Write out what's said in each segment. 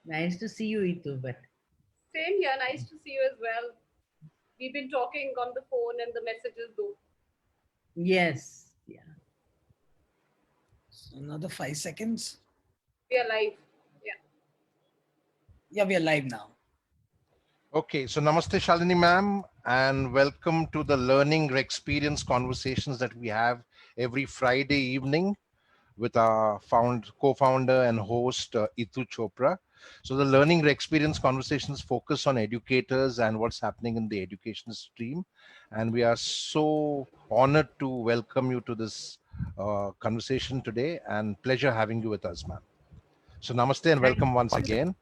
Nice to see you, Itu. But Same here. Nice to see you as well. We've been talking on the phone and the messages though. yes, yeah. Another 5 seconds. We are live. Yeah. Yeah, we are live now. Okay, so namaste Shalini ma'am, and welcome to the learning experience conversations that we have every Friday evening with our co-founder and host Itu Chopra. So the learning experience conversations focus on educators and what's happening in the education stream, and we are so honored to welcome you to this conversation today, and pleasure having you with us, ma'am. So namaste and Thank, welcome once again.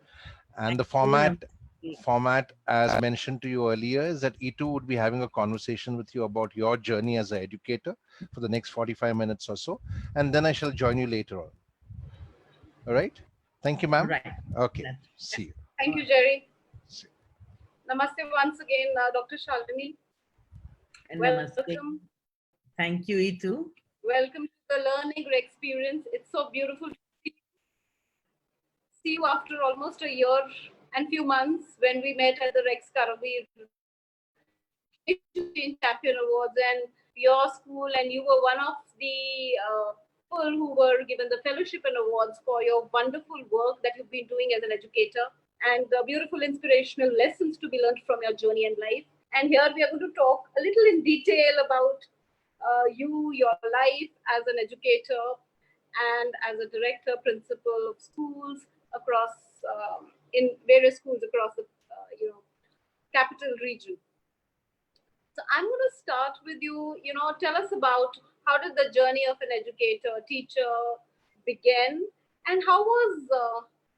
And thank the you. format, as mentioned to you earlier, is that E2 would be having a conversation with you about your journey as an educator for the next 45 minutes or so, and then I shall join you later on. All right. Thank you, ma'am. Right. Okay. That's, See you. Thank you, Jerry. See you. Namaste once again, Dr. Shalini. and namaste. Welcome. Thank you, Itu. Welcome to the learning experience. It's so beautiful to see you after almost a year and few months when we met at the Rex Karavir Change Champion Awards, and your school, and you were one of the people who were given the fellowship and awards for your wonderful work that you've been doing as an educator, and the beautiful inspirational lessons to be learned from your journey and life. And here we are going to talk a little in detail about you, your life as an educator and as a director, principal of schools across in various schools across the capital region. So I'm going to start with you. Tell us about how did the journey of an educator, teacher begin, and how was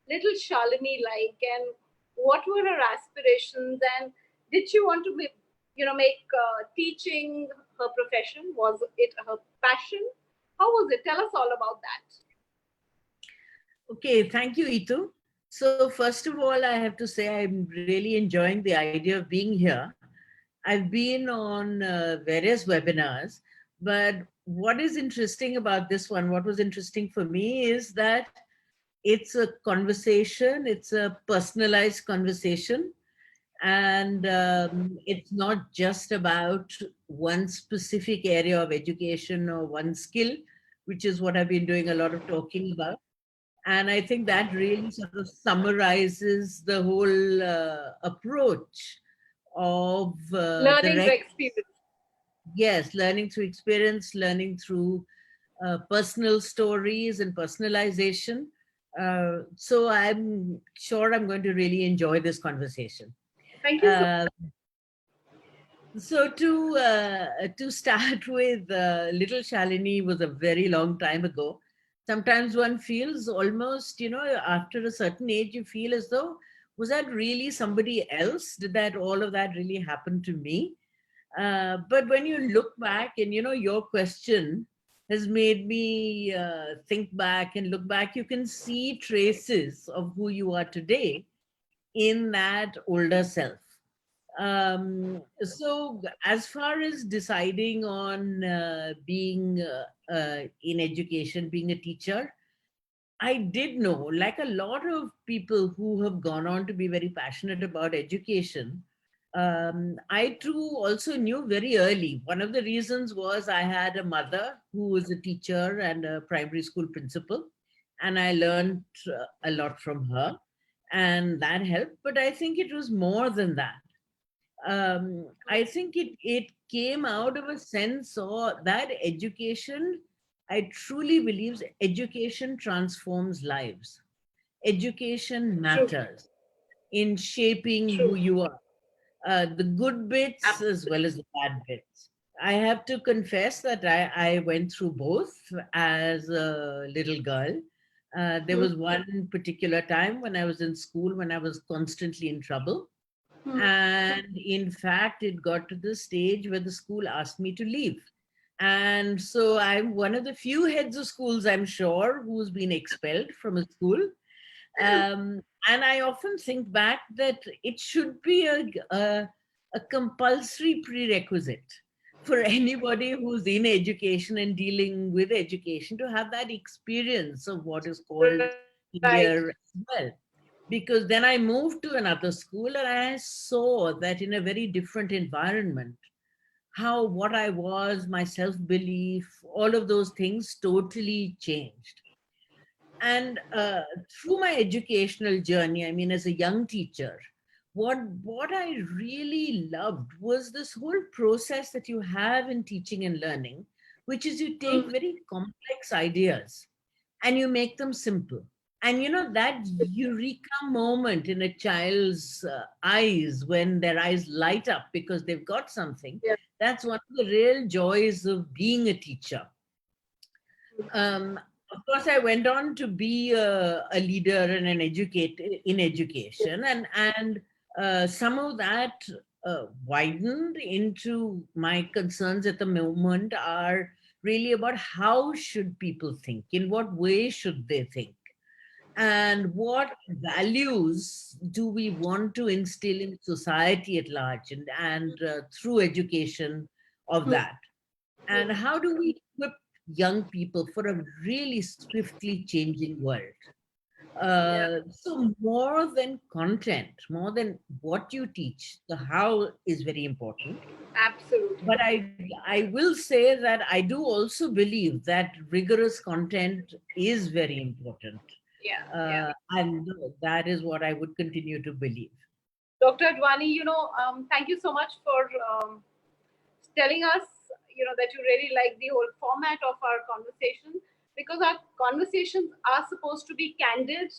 little Shalini like, and what were her aspirations, and did she want to be, make teaching her profession? Was it her passion? How was it? Tell us all about that. Okay, thank you, Itu. So first of all, I have to say I'm really enjoying the idea of being here. I've been on various webinars, but what is interesting about this one, what was interesting for me is that it's a conversation, it's a personalized conversation, and it's not just about one specific area of education or one skill, which is what I've been doing a lot of talking about. And I think that really sort of summarizes the whole approach of the Learning through rec. experience. Yes, learning through experience, learning through personal stories and personalization. So I'm sure I'm going to really enjoy this conversation. Thank you so Uh, so to start with, little Shalini was a very long time ago. Sometimes one feels almost, after a certain age, you feel as though, was that really somebody else? Did that all of that really happen to me? But when you look back, and your question has made me think back and look back, you can see traces of who you are today in that older self. So as far as deciding on being in education, being a teacher, I did know, like a lot of people who have gone on to be very passionate about education, I too also knew very early. One of the reasons was I had a mother who was a teacher and a primary school principal, and I learned a lot from her, and that helped. But I think it was more than that. I think it came out of a sense of that education. I truly believe education transforms lives. Education true, matters in shaping who true, you are, the good bits as well absolutely. as the bad bits. I have to confess that I went through both as a little girl. There Hmm. was one particular time when I was in school when I was constantly in trouble. Hmm. And in fact, it got to the stage where the school asked me to leave. And so I'm one of the few heads of schools, I'm sure, who's been expelled from a school. And I often think back that it should be a compulsory prerequisite for anybody who's in education and dealing with education to have that experience of what is called Right. failure as well. because then I moved to another school and I saw that in a very different environment, how what I was, my self belief, all of those things totally changed. And through my educational journey, I mean, as a young teacher, what I really loved was this whole process that you have in teaching and learning, which is you take very complex ideas and you make them simple. And you know, that eureka moment in a child's eyes, when their eyes light up because they've got something, Yeah. that's one of the real joys of being a teacher. um, of course, I went on to be a leader and an educate in education, and some of that widened into my concerns at the moment are really about how should people think, in what way should they think, and what values do we want to instill in society at large, and through education of that, and how do we equip young people for a really swiftly changing world? Yeah, So more than content, more than what you teach, the how is very important. absolutely. But I will say that I do also believe that rigorous content is very important. Yeah, yeah. And that is what I would continue to believe. Dr. Advani, thank you so much for telling us, that you really like the whole format of our conversation, because our conversations are supposed to be candid,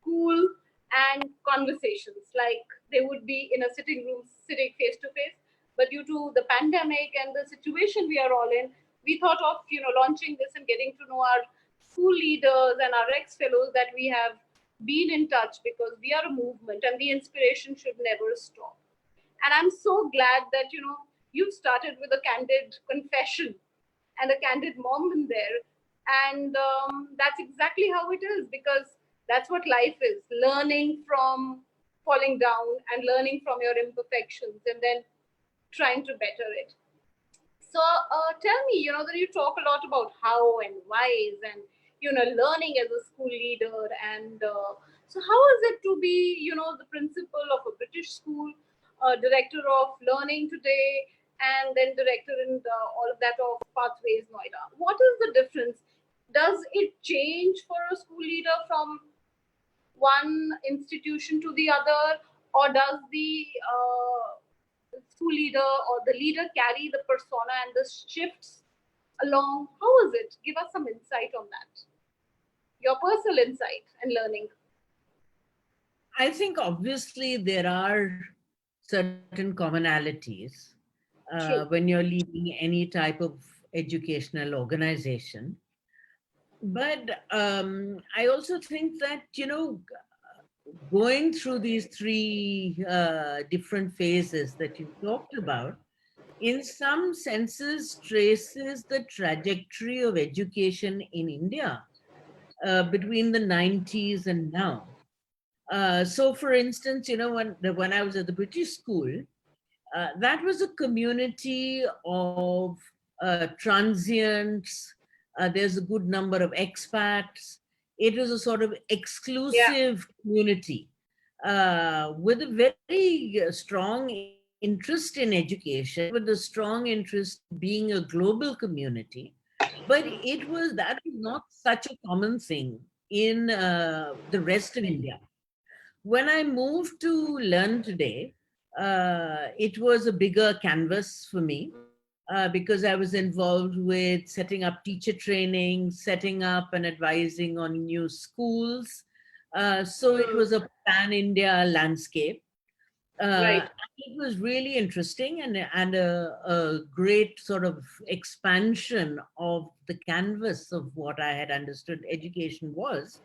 cool, and conversations like they would be in a sitting room, sitting face to face. But due to the pandemic and the situation we are all in, we thought of, launching this and getting to know our school leaders and our ex fellows that we have been in touch, because we are a movement and the inspiration should never stop. And I'm so glad that, you've started with a candid confession and a candid moment there. And that's exactly how it is, because that's what life is: learning from falling down and learning from your imperfections and then trying to better it. So tell me, that you talk a lot about how and whys and, learning as a school leader. And so how is it to be, the principal of a British school, director of learning today, and then director in all of that of Pathways Noida? What is the difference? Does it change for a school leader from one institution to the other, or does the school leader or the leader carry the persona and the shifts along? How is it? Give us some insight on that. Your personal insight and learning. I think obviously there are certain commonalities True. when you're leading any type of educational organization. But I also think that, going through these three different phases that you talked about, in some senses, traces the trajectory of education in India between the 90s and now. So, for instance, when I was at the British school, that was a community of transients. There's a good number of expats. It was a sort of Yeah. exclusive community with a very strong interest in education, with a strong interest in being a global community. But that was not such a common thing in the rest of India. When I moved to Learn Today, it was a bigger canvas for me because I was involved with setting up teacher training, setting up and advising on new schools. So it Mm, was a pan India landscape. right. It was really interesting and a great sort of expansion of the canvas of what I had understood education was,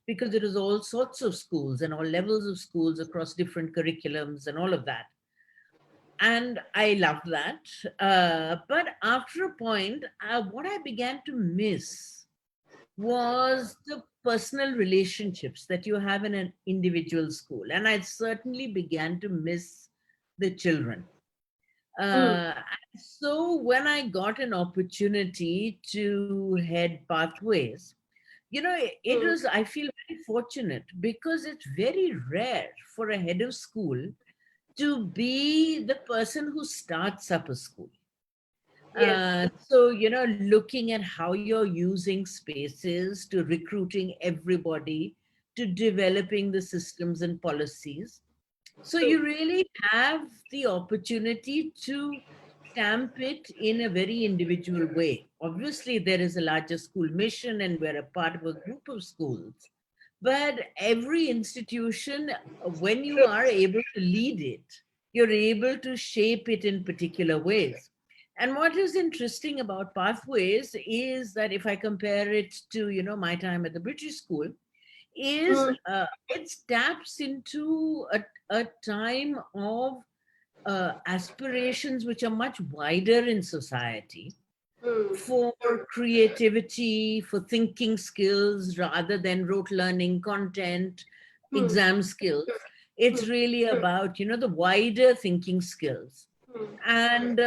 because it was all sorts of schools and all levels of schools across different curriculums and all of that. And I loved that. But after a point, what I began to miss was the personal relationships that you have in an individual school. And I certainly began to miss the children. Mm, So when I got an opportunity to head Pathways, it mm, was, I feel very fortunate because it's very rare for a head of school to be the person who starts up a school. Yes. So, looking at how you're using spaces to recruiting everybody, to developing the systems and policies. So True. you really have the opportunity to stamp it in a very individual way. Obviously, there is a larger school mission and we're a part of a group of schools. But every institution, when you True. are able to lead it, you're able to shape it in particular ways. And what is interesting about pathways is that if I compare it to, my time at the British school, is Mm, it taps into a time of aspirations which are much wider in society mm, for creativity, for thinking skills rather than rote learning content, mm, exam skills. It's mm, really about, the wider thinking skills. mm. And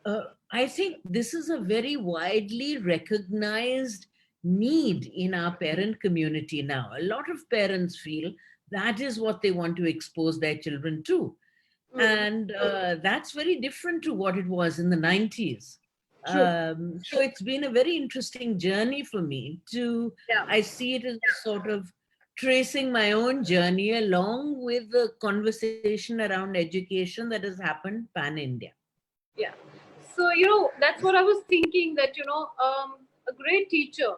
uh, I think this is a very widely recognized need in our parent community now. A lot of parents feel that is what they want to expose their children to. Mm. And that's very different to what it was in the 90s. True. So it's been a very interesting journey for me to, Yeah. I see it as sort of tracing my own journey along with the conversation around education that has happened pan India. Yeah. So, that's what I was thinking, that, a great teacher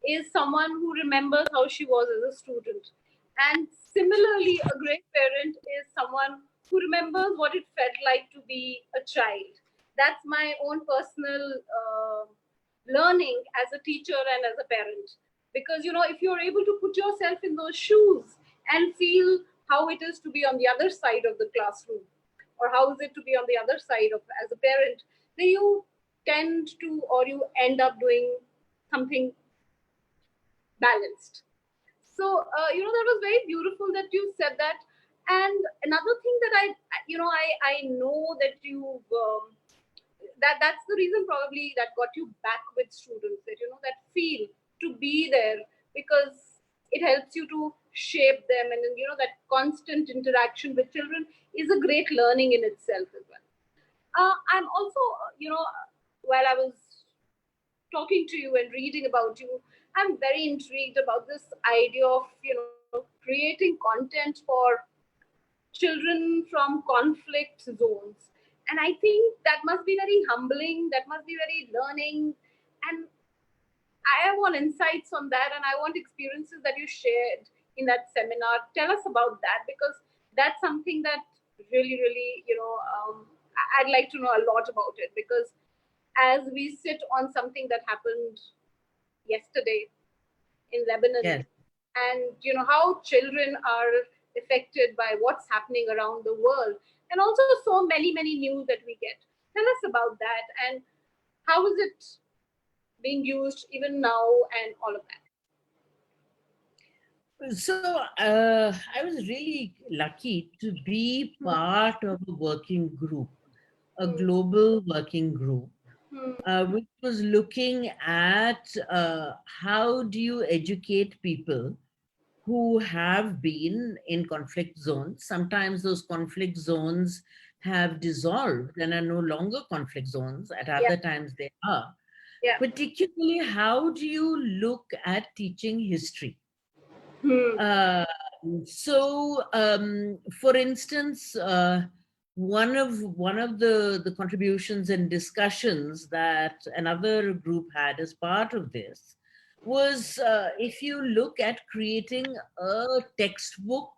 is someone who remembers how she was as a student. And similarly, a great parent is someone who remembers what it felt like to be a child. That's my own personal learning as a teacher and as a parent. Because, if you're able to put yourself in those shoes and feel how it is to be on the other side of the classroom, or how is it to be on the other side of as a parent, then you tend to, or you end up doing something balanced. So, that was very beautiful that you said that. And another thing that I know that that's the reason probably that got you back with students, that, that feel to be there, because it helps you to shape them. And then, that constant interaction with children is a great learning in itself as well. I'm also, while I was talking to you and reading about you, I'm very intrigued about this idea of, creating content for children from conflict zones. And I think that must be very humbling, that must be very learning. And I want insights on that, and I want experiences that you shared in that seminar. Tell us about that, because that's something that really, really, I'd like to know a lot about it, because as we sit on something that happened yesterday in Lebanon, Yes. and how children are affected by what's happening around the world, and also so many news that we get. Tell us about that, and how is it being used even now, and all of that. So I was really lucky to be Hmm. part of a working group, a Hmm. global working group, Hmm. which was looking at how do you educate people who have been in conflict zones. Sometimes those conflict zones have dissolved and are no longer conflict zones. At Yeah. other times they are. Yeah. Particularly, how do you look at teaching history? Hmm. Uh, for instance, one of the contributions and discussions that another group had as part of this was if you look at creating a textbook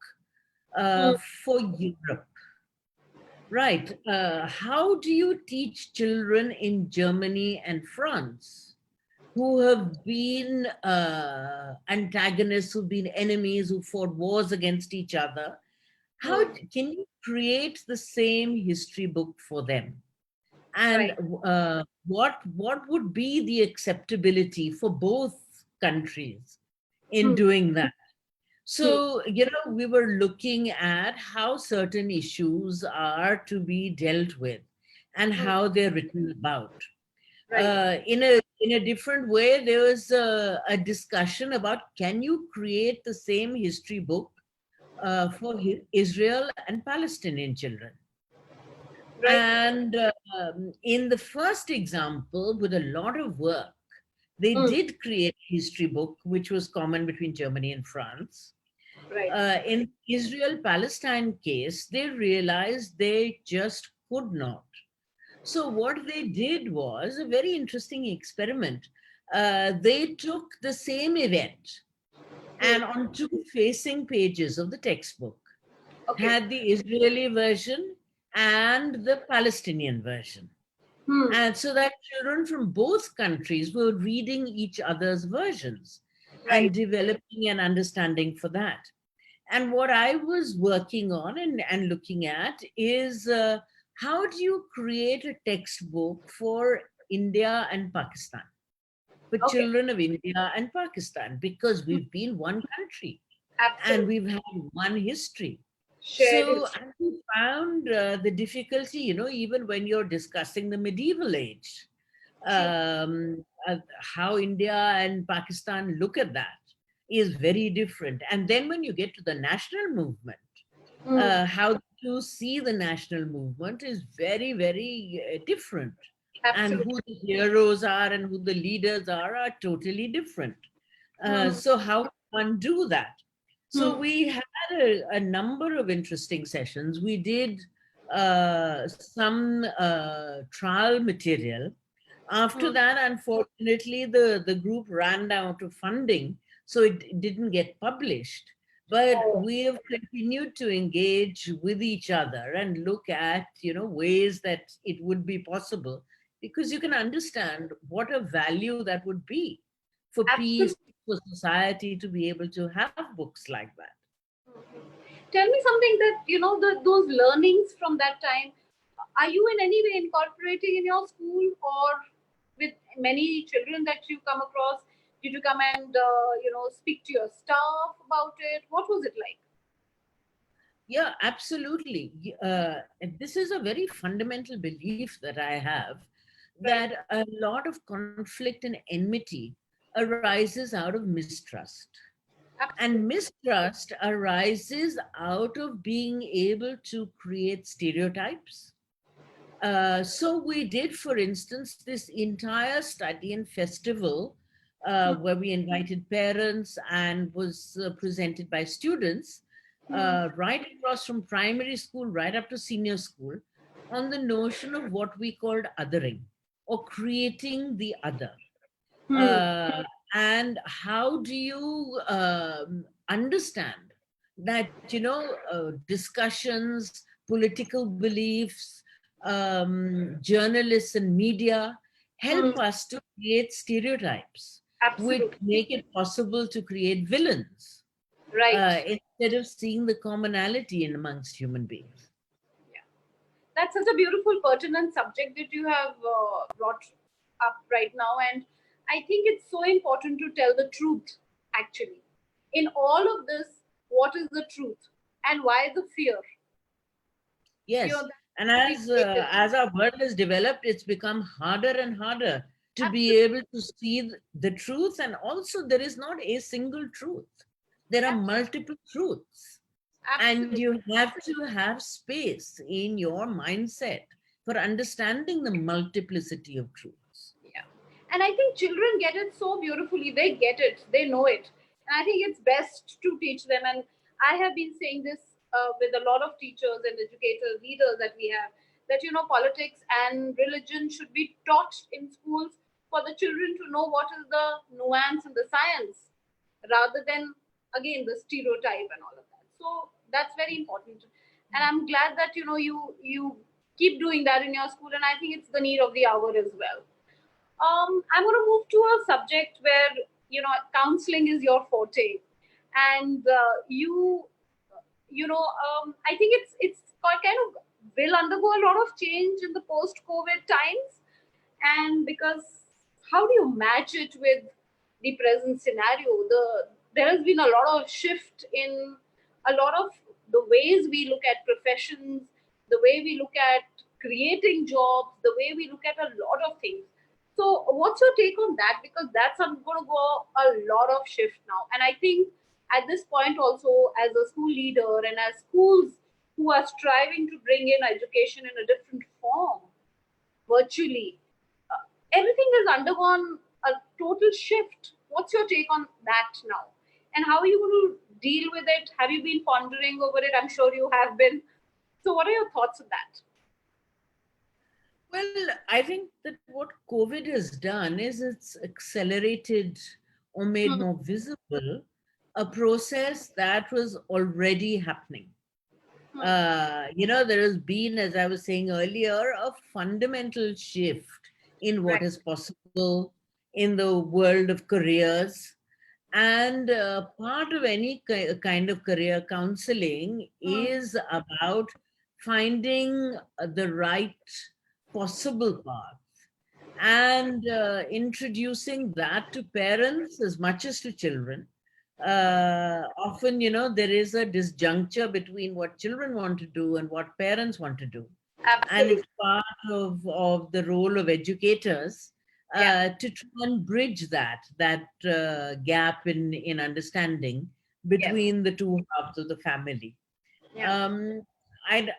Hmm. for Europe, right? How do you teach children in Germany and France who have been antagonists, who've been enemies, who fought wars against each other? How Hmm. can you create the same history book for them? And Right. what would be the acceptability for both countries in Hmm. doing that? Hmm. So, we were looking at how certain issues are to be dealt with and Hmm. how they're written about. In a different way, there was a discussion about can you create the same history book for Israel and Palestinian children. Right. And in the first example, with a lot of work, they Mm. did create a history book, which was common between Germany and France. Right. In Israel-Palestine case, they realized they just could not. So what they did was a very interesting experiment. They took the same event and on two facing pages of the textbook Okay. had the Israeli version and the Palestinian version. Hmm. And so that children from both countries were reading each other's versions Right. and developing an understanding for that. And what I was working on and looking at is how do you create a textbook for India and Pakistan, for Okay. children of India and Pakistan, because we've been one country and Absolutely. we've had one history. Shared So history. I found the difficulty, even when you're discussing the medieval age, True. how India and Pakistan look at that is very different. And then when you get to the national movement, Hmm. how to see the national movement is very, very different. And Absolutely. who the heroes are and who the leaders are totally different. Hmm. So how can one do that? So Hmm. we had a number of interesting sessions. We did some trial material. After Hmm. that, unfortunately, the group ran out of funding, so it didn't get published. But Oh, we have continued to engage with each other and look at, ways that it would be possible, because you can understand what a value that would be for peace, absolutely. for society to be able to have books like that. Tell me something that those learnings from that time. Are you in any way incorporating in your school or with many children that you come across? Did you come and speak to your staff about it? What was it like? Yeah, absolutely. This is a very fundamental belief that I have, Right. that a lot of conflict and enmity arises out of mistrust. And Absolutely. mistrust arises out of being able to create stereotypes. So we did, for instance, this entire study and festival where we invited parents and was presented by students Hmm. right across from primary school right up to senior school on the notion of what we called othering or creating the other. Hmm. Uh, and how do you understand that, discussions, political beliefs, journalists and media Hmm. help us to create stereotypes, which Absolutely. make it possible to create villains Right. instead of seeing the commonality in amongst human beings. Yeah. That's such a beautiful, pertinent subject that you have brought up right now. And I think it's so important to tell the truth, actually. In all of this, what is the truth? And why the fear? Yes, That and to be created. as our world has developed, it's become harder and harder to be Absolutely. able to see the truth. And also, there is not a single truth. There are multiple truths, and Absolutely. you have to have space in your mindset for understanding the multiplicity of truths. Yeah. And I think children get it so beautifully. They get it, they know it. And I think it's best to teach them. And I have been saying this with a lot of teachers and educators, leaders that we have, that, politics and religion should be taught in schools for the children to know what is the nuance and the science rather than, again, the stereotype and all of that. So that's very important. And I'm glad that, you keep doing that in your school. And I think it's the need of the hour as well. I'm going to move to a subject where counseling is your forte, and I think it's kind of will undergo a lot of change in the post-COVID times, and because how do you match it with the present scenario? There has been a lot of shift in a lot of the ways we look at professions, the way we look at creating jobs, the way we look at a lot of things. So what's your take on that? Because that's going to go a lot of shift now. And I think at this point also, as a school leader and as schools who are striving to bring in education in a different form, virtually, everything has undergone a total shift. What's your take on that now? And how are you going to deal with it? Have you been pondering over it? I'm sure you have been. So what are your thoughts on that? Well, I think that what COVID has done is it's accelerated or made more visible a process that was already happening. There has been, as I was saying earlier, a fundamental shift in what Right. is possible in the world of careers. And part of any kind of career counseling is about finding the right possible path and introducing that to parents as much as to children. Often, there is a disjuncture between what children want to do and what parents want to do. And Absolutely. it's part of the role of educators Yeah. to try and bridge that gap in understanding Yes. between the two halves of the family. Yeah.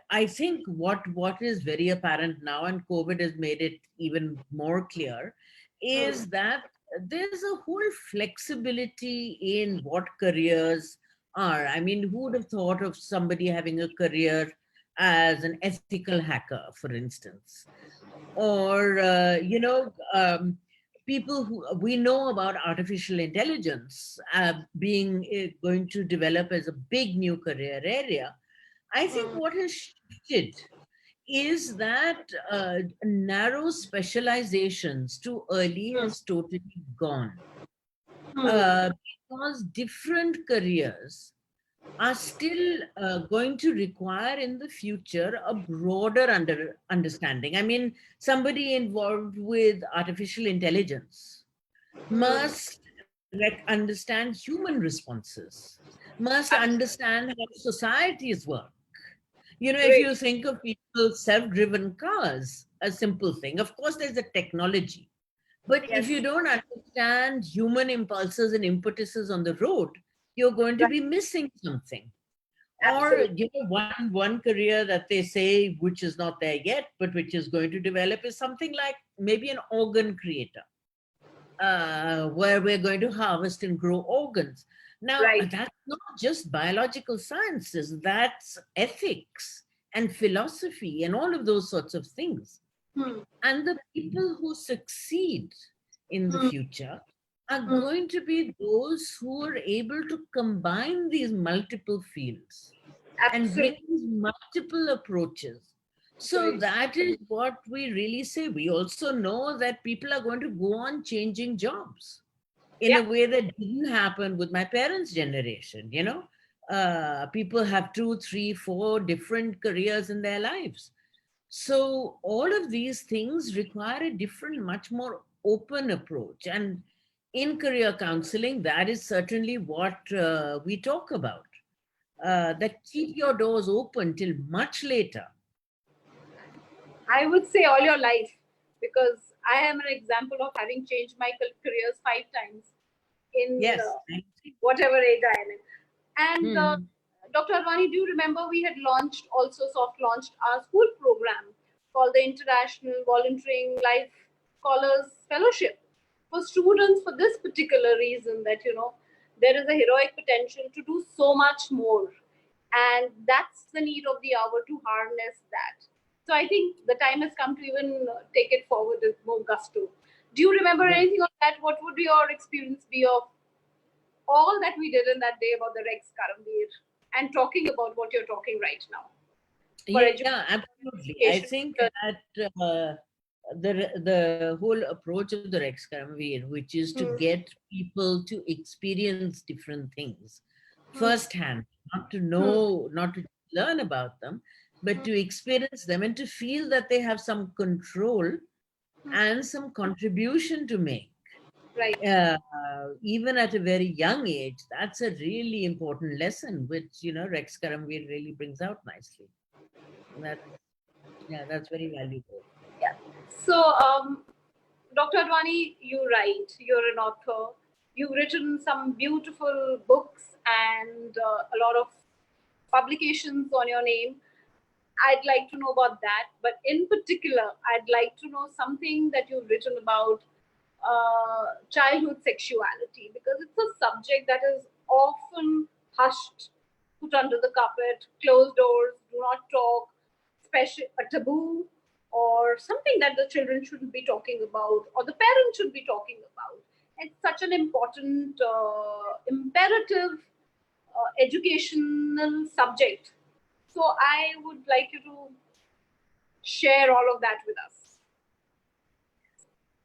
I think what is very apparent now, and COVID has made it even more clear, is that there's a whole flexibility in what careers are. I mean, who would have thought of somebody having a career as an ethical hacker, for instance, or people who we know about artificial intelligence being going to develop as a big new career area. I think what has shifted is that narrow specializations too early has totally gone. Uh, because different careers are still going to require in the future a broader understanding. I mean, somebody involved with artificial intelligence must understand human responses, must understand how societies work. If Great. you think of people's self-driven cars, a simple thing, of course, there's a technology. But if Yes. you don't understand human impulses and impetuses on the road, you're going to Right. be missing something. Or, Absolutely. one career that they say, which is not there yet, but which is going to develop, is something like maybe an organ creator, where we're going to harvest and grow organs. Now, Right. that's not just biological sciences, that's ethics and philosophy and all of those sorts of things. Hmm. And the people who succeed in the Hmm. future are Hmm. going to be those who are able to combine these multiple fields and bring Absolutely. these multiple approaches. So Great. that is what we really say. We also know that people are going to go on changing jobs in Yeah. a way that didn't happen with my parents' generation. People have 2, 3, 4 different careers in their lives. So all of these things require a different, much more open approach. And in career counseling, that is certainly what we talk about. That keep your doors open till much later. I would say all your life, because I am an example of having changed my careers 5 times in Yes. whatever age I am in. And Hmm. Dr. Advani, do you remember we had soft launched our school program called the International Volunteering Life Scholars Fellowship for students, for this particular reason that, there is a heroic potential to do so much more. And that's the need of the hour, to harness that. So I think the time has come to even take it forward with more gusto. Do you remember Yeah. anything of that? What would your experience be of all that we did in that day about the Rex Karamveer and talking about what you're talking right now for Yeah, absolutely. I education? think that the whole approach of the Rex Karamveer, which is to Hmm. get people to experience different things Hmm. firsthand, not to Hmm. know, not to learn about them, but Hmm. to experience them and to feel that they have some control Hmm. and some contribution to make. Right. Even at a very young age, that's a really important lesson, which Rex Karamveer really brings out nicely. And that, yeah, that's very valuable. Yeah. So, Dr. Advani, you write, you're an author. You've written some beautiful books and a lot of publications on your name. I'd like to know about that. But in particular, I'd like to know something that you've written about childhood sexuality, because it's a subject that is often hushed, put under the carpet, closed doors, do not talk, special a taboo, or something that the children shouldn't be talking about, or the parents should be talking about. It's such an important, imperative educational subject. So I would like you to share all of that with us.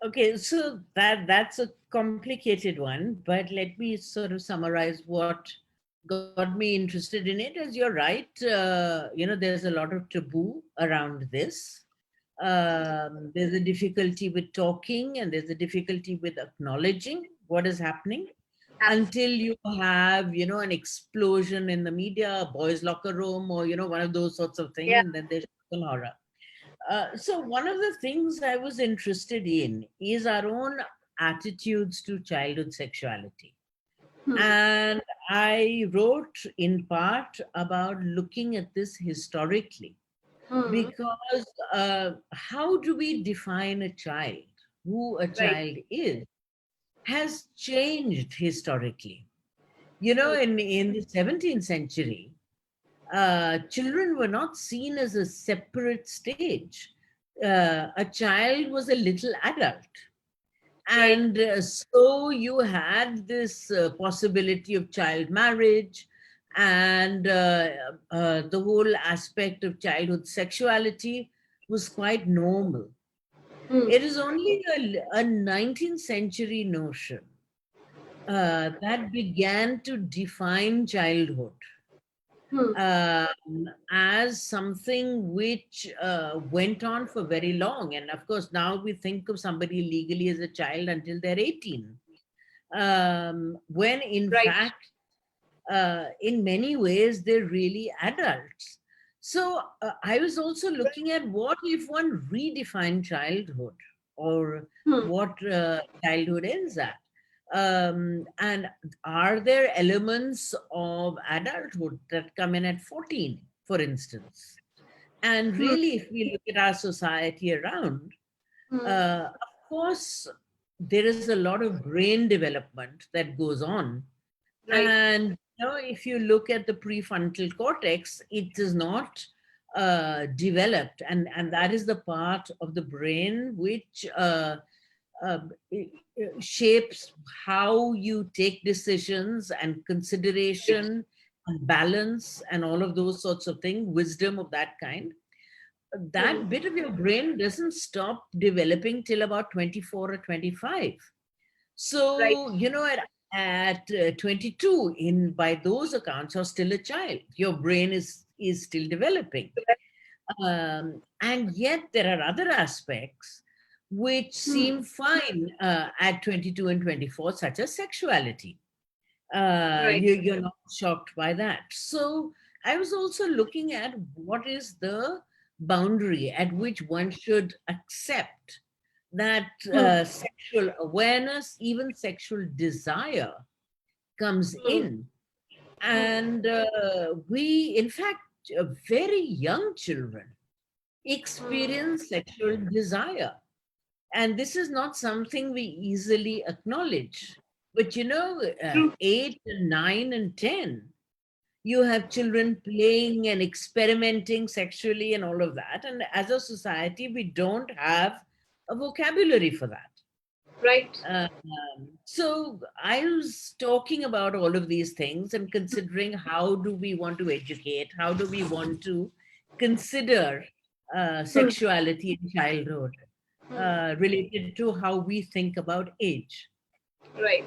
Okay, so that's a complicated one, but let me sort of summarize what got me interested in it. As you're right, there's a lot of taboo around this. There's a difficulty with talking, and there's a difficulty with acknowledging what is happening until you have, an explosion in the media, a boys' locker room, or, one of those sorts of things, Yeah. and then there's horror. So one of the things I was interested in is our own attitudes to childhood sexuality. And I wrote in part about looking at this historically, because how do we define a child, who a child is, has changed historically. In the 17th century, children were not seen as a separate stage. A child was a little adult. And so you had this possibility of child marriage and the whole aspect of childhood sexuality was quite normal. It is only a 19th century notion that began to define childhood as something which went on for very long. And of course, now we think of somebody legally as a child until they're 18. When in fact, in many ways, they're really adults. So I was also looking at what if one redefined childhood, or what childhood ends at. And are there elements of adulthood that come in at 14, for instance? And really, if we look at our society around, of course, there is a lot of brain development that goes on. And if you look at the prefrontal cortex, it is not developed, and that is the part of the brain which uh, shapes how you take decisions and consideration and balance and all of those sorts of things, wisdom of that kind. That bit of your brain doesn't stop developing till about 24 or 25. So, at 22, by those accounts, you're still a child. Your brain is still developing. And yet there are other aspects which seem fine at 22 and 24, such as sexuality. You're not shocked by that. So I was also looking at what is the boundary at which one should accept that sexual awareness, even sexual desire, comes in. And in fact, very young children experience sexual desire. And this is not something we easily acknowledge. But 8 and 9 and 10, you have children playing and experimenting sexually and all of that. And as a society, we don't have a vocabulary for that. So I was talking about all of these things and considering how do we want to educate, how do we want to consider sexuality in childhood related to how we think about age. Right.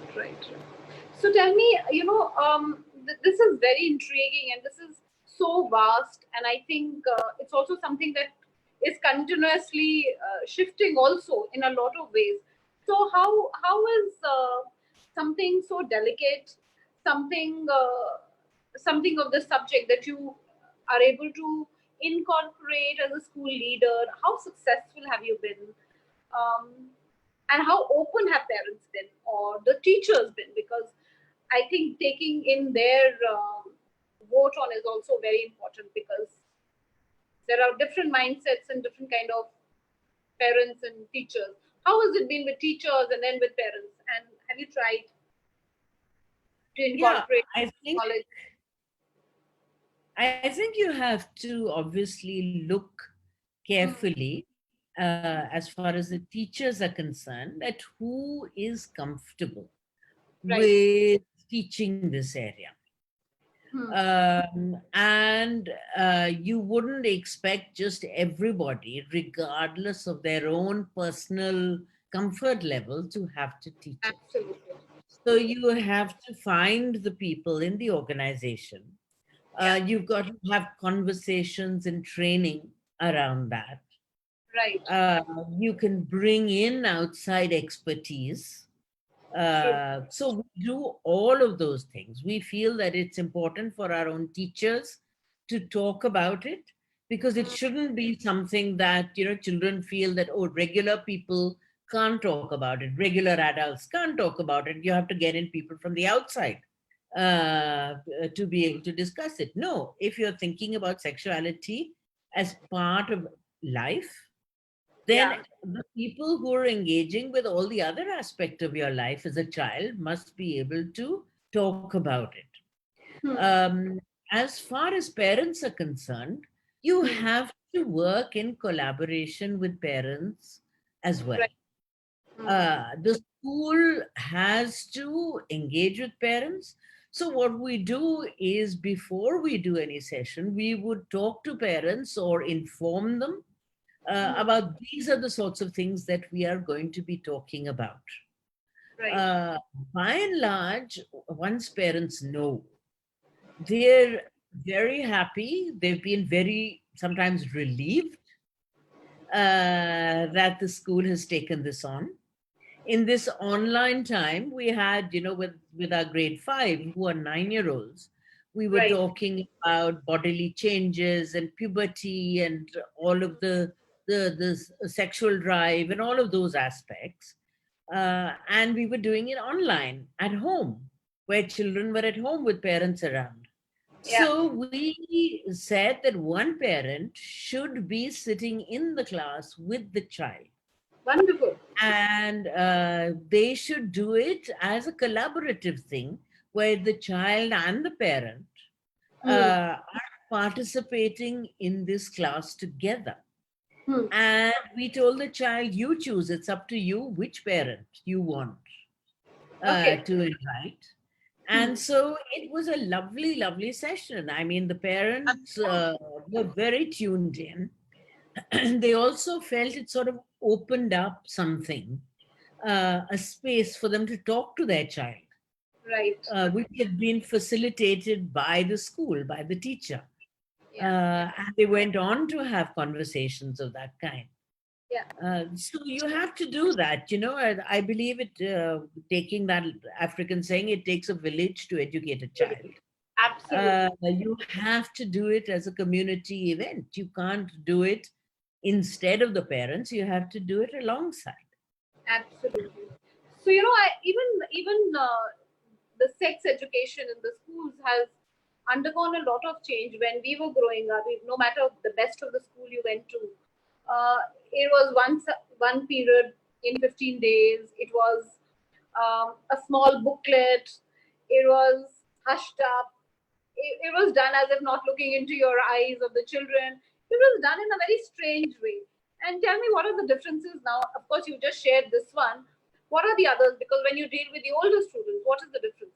So tell me, this is very intriguing and this is so vast, and I think it's also something that is continuously shifting also in a lot of ways. So how is something so delicate, something of the subject that you are able to incorporate as a school leader? How successful have you been? And how open have parents been or the teachers been? Because I think taking in their vote on is also very important, because there are different mindsets and different kind of parents and teachers. How has it been with teachers and then with parents? And have you tried to Yeah, incorporate I think knowledge? I think you have to obviously look Hmm. carefully as far as the teachers are concerned at who is comfortable Right. with teaching this area. Hmm. And you wouldn't expect just everybody, regardless of their own personal comfort level, to have to teach it. Absolutely. So you have to find the people in the organization. Yeah. You've got to have conversations and training around that. Right. Uh, you can bring in outside expertise. True. So we do all of those things. We feel that it's important for our own teachers to talk about it, because it Hmm. shouldn't be something that children feel that, oh, regular people can't talk about it, regular adults can't talk about it. You have to get in people from the outside to be able to discuss it. No, if you're thinking about sexuality as part of life, then Yeah. the people who are engaging with all the other aspect of your life as a child must be able to talk about it. Hmm. As far as parents are concerned, you Hmm. have to work in collaboration with parents as well. Right. Hmm. The school has to engage with parents. So, what we do is before we do any session, we would talk to parents or inform them Hmm. about these are the sorts of things that we are going to be talking about. Right. Uh, by and large, once parents know, they're very happy. They've been very sometimes relieved that the school has taken this on. In this online time, we had, with our grade 5, who are 9-year-olds, we were Right. talking about bodily changes and puberty and all of the sexual drive and all of those aspects. And we were doing it online at home, where children were at home with parents around. Yeah. So we said that one parent should be sitting in the class with the child, Wonderful. and they should do it as a collaborative thing where the child and the parent Hmm. are participating in this class together. Hmm. And we told the child, you choose, it's up to you which parent you want Okay. to invite. Hmm. And so it was a lovely, lovely session. I mean, the parents were very tuned in. And they also felt it sort of opened up something, a space for them to talk to their child, Right. which had been facilitated by the school, by the teacher. Yeah. And they went on to have conversations of that kind. Yeah. So you have to do that. I believe it, taking that African saying, it takes a village to educate a child. Absolutely. You have to do it as a community event. You can't do it instead of the parents. You have to do it alongside. Absolutely. So I even the sex education in the schools has undergone a lot of change. When we were growing up, no matter the best of the school you went to, uh, it was one period in 15 days. It was a small booklet. It was hushed up. It was done as if not looking into your eyes of the children. It was done in a very strange way. And tell me, what are the differences now? Of course, you just shared this one. What are the others? Because when you deal with the older students, what is the difference?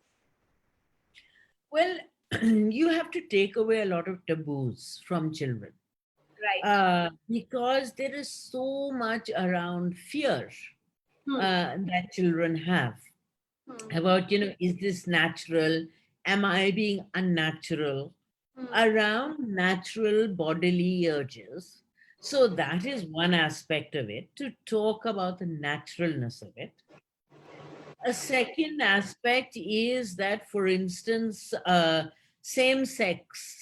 Well, you have to take away a lot of taboos from children, Right. because there is so much around fear Hmm. that children have Hmm. about, is this natural? Am I being unnatural? Hmm. Around natural bodily urges. So that is one aspect of it, to talk about the naturalness of it. A second aspect is that, for instance, same sex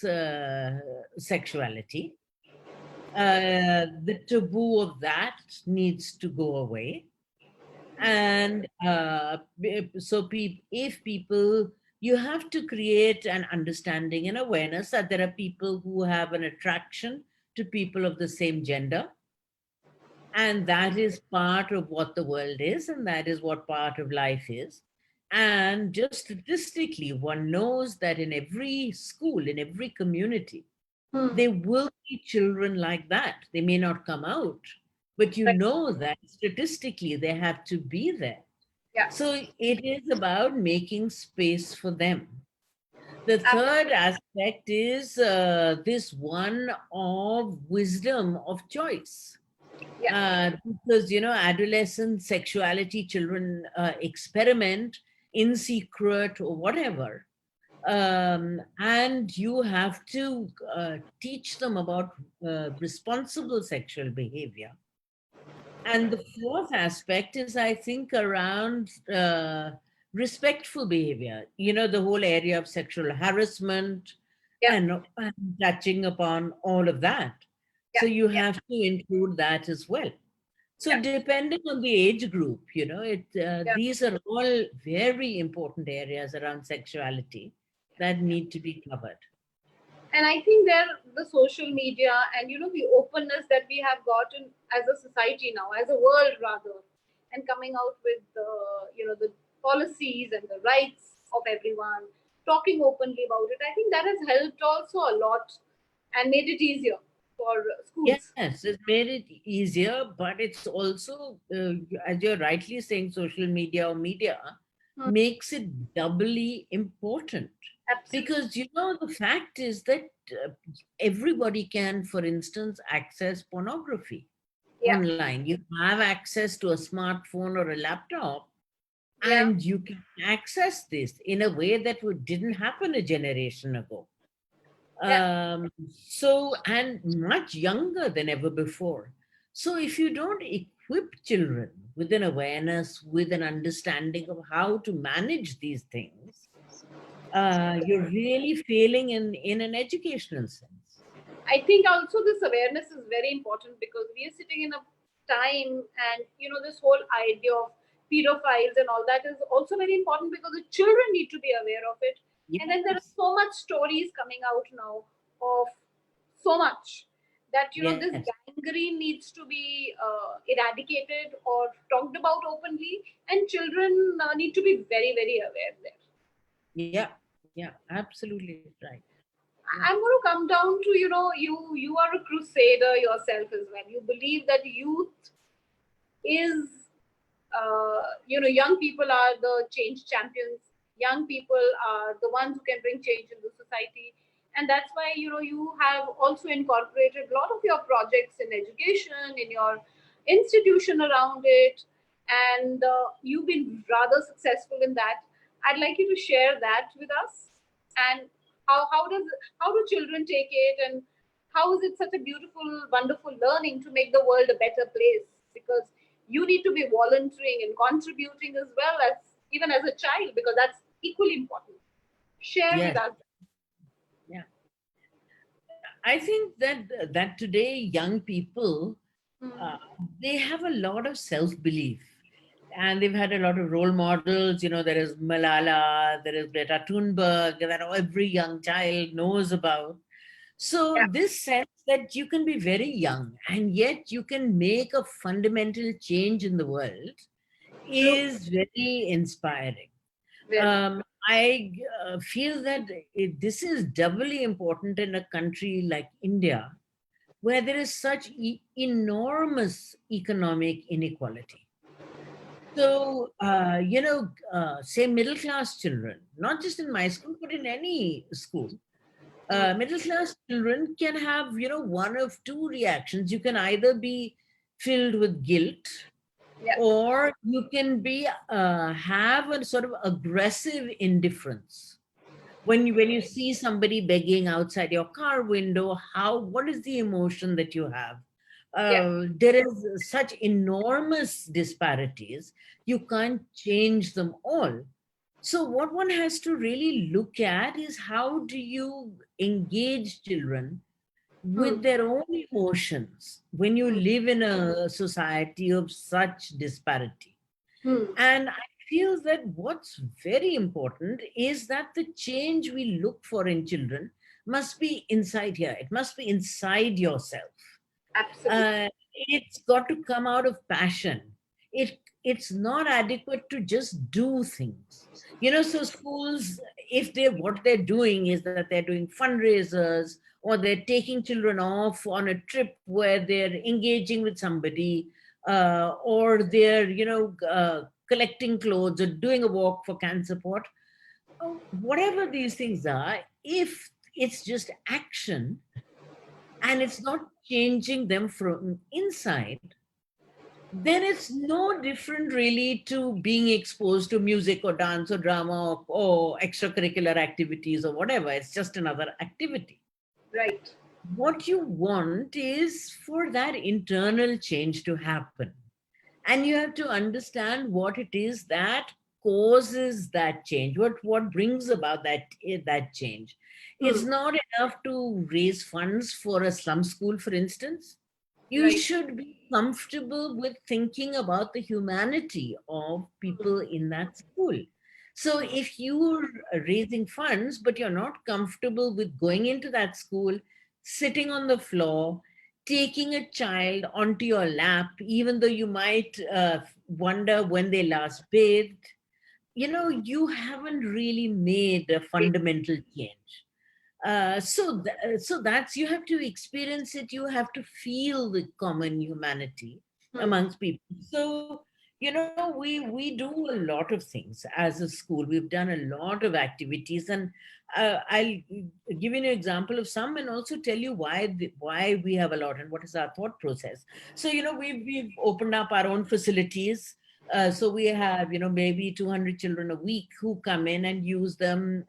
sexuality, the taboo of that needs to go away. And if people, you have to create an understanding and awareness that there are people who have an attraction to people of the same gender, and that is part of what the world is, and that is what part of life is. And just statistically, one knows that in every school, in every community, Hmm. there will be children like that. They may not come out, but you Right. know that statistically they have to be there. Yeah. So it is about making space for them. The third Absolutely. aspect is this one of wisdom of choice. Yeah. Because, adolescent sexuality, children experiment in secret or whatever. And you have to teach them about responsible sexual behavior. And the fourth aspect is, I think, around respectful behavior, the whole area of sexual harassment Yeah. and touching upon all of that. So Yeah. you Yeah. have to include that as well. So Yeah. depending on the age group, Yeah. these are all very important areas around sexuality that need to be covered. And I think there the social media and the openness that we have gotten as a society now, as a world rather, and coming out with the policies and the rights of everyone, talking openly about it. I think that has helped also a lot and made it easier for schools. Yes, it's made it easier, but it's also, as you're rightly saying, social media or media Hmm. makes it doubly important. Absolutely. Because, the fact is that uh, everybody can, for instance, access pornography Yeah. online. You have access to a smartphone or a laptop, Yeah. and you can access this in a way that didn't happen a generation ago. Yeah. And much younger than ever before. So if you don't equip children with an awareness, with an understanding of how to manage these things, you're really failing in an educational sense. I think also this awareness is very important because we are sitting in a time and this whole idea of pedophiles and all that is also very important because the children need to be aware of it. And then there are Yes, so much stories coming out now of so much that this yes, gangrene needs to be eradicated or talked about openly, and children need to be very very aware there. yeah, yeah, absolutely right. Yeah. I'm going to come down to you are a crusader yourself as well. You believe that youth is young people are the change champions. Young people are the ones who can bring change in the society, and that's why you have also incorporated a lot of your projects in education, in your institution around it, and you've been rather successful in that. I'd like you to share that with us, and how do children take it, and how is it such a beautiful, wonderful learning to make the world a better place? Because you need to be volunteering and contributing as well as even as a child, because that's equally important. Share with Yes, us. yeah. I think that today young people, Hmm. uh, they have a lot of self-belief, and they've had a lot of role models. There is Malala, there is Greta Thunberg that every young child knows about. So Yeah. this sense that you can be very young and yet you can make a fundamental change in the world True. is very inspiring. Very. I feel that this is doubly important in a country like India, where there is such enormous economic inequality. So, say middle class children, not just in my school, but in any school, Hmm. middle class children can have, one of two reactions. You can either be filled with guilt, Yeah. or you can be have a sort of aggressive indifference. When you see somebody begging outside your car window, what is the emotion that you have? Yeah. There is such enormous disparities, you can't change them all. So what one has to really look at is, how do you engage children Hmm. with their own emotions when you Hmm. live in a society of such disparity? And I feel that what's very important is that the change we look for in children must be inside here. It must be inside yourself. Absolutely. It's got to come out of passion. It's not adequate to just do things. So schools, if they what they're doing is that they're doing fundraisers, or they're taking children off on a trip where they're engaging with somebody, or they're collecting clothes or doing a walk for cancer support. Whatever these things are, if it's just action and it's not changing them from inside, then it's no different really to being exposed to music or dance or drama, or extracurricular activities or whatever. It's just another activity. Right. What you want is for that internal change to happen. And you have to understand what it is that causes that change, what brings about that change. It's not enough to raise funds for a slum school, for instance. You Right. should be comfortable with thinking about the humanity of people in that school. So if you're raising funds, but you're not comfortable with going into that school, sitting on the floor, taking a child onto your lap, even though you might wonder when they last bathed, you haven't really made a fundamental change. So that's, you have to experience it. You have to feel the common humanity amongst people. So we do a lot of things as a school. We've done a lot of activities, and I'll give you an example of some, and also tell you why we have a lot and what is our thought process. So we've opened up our own facilities. So we have maybe 200 children a week who come in and use them.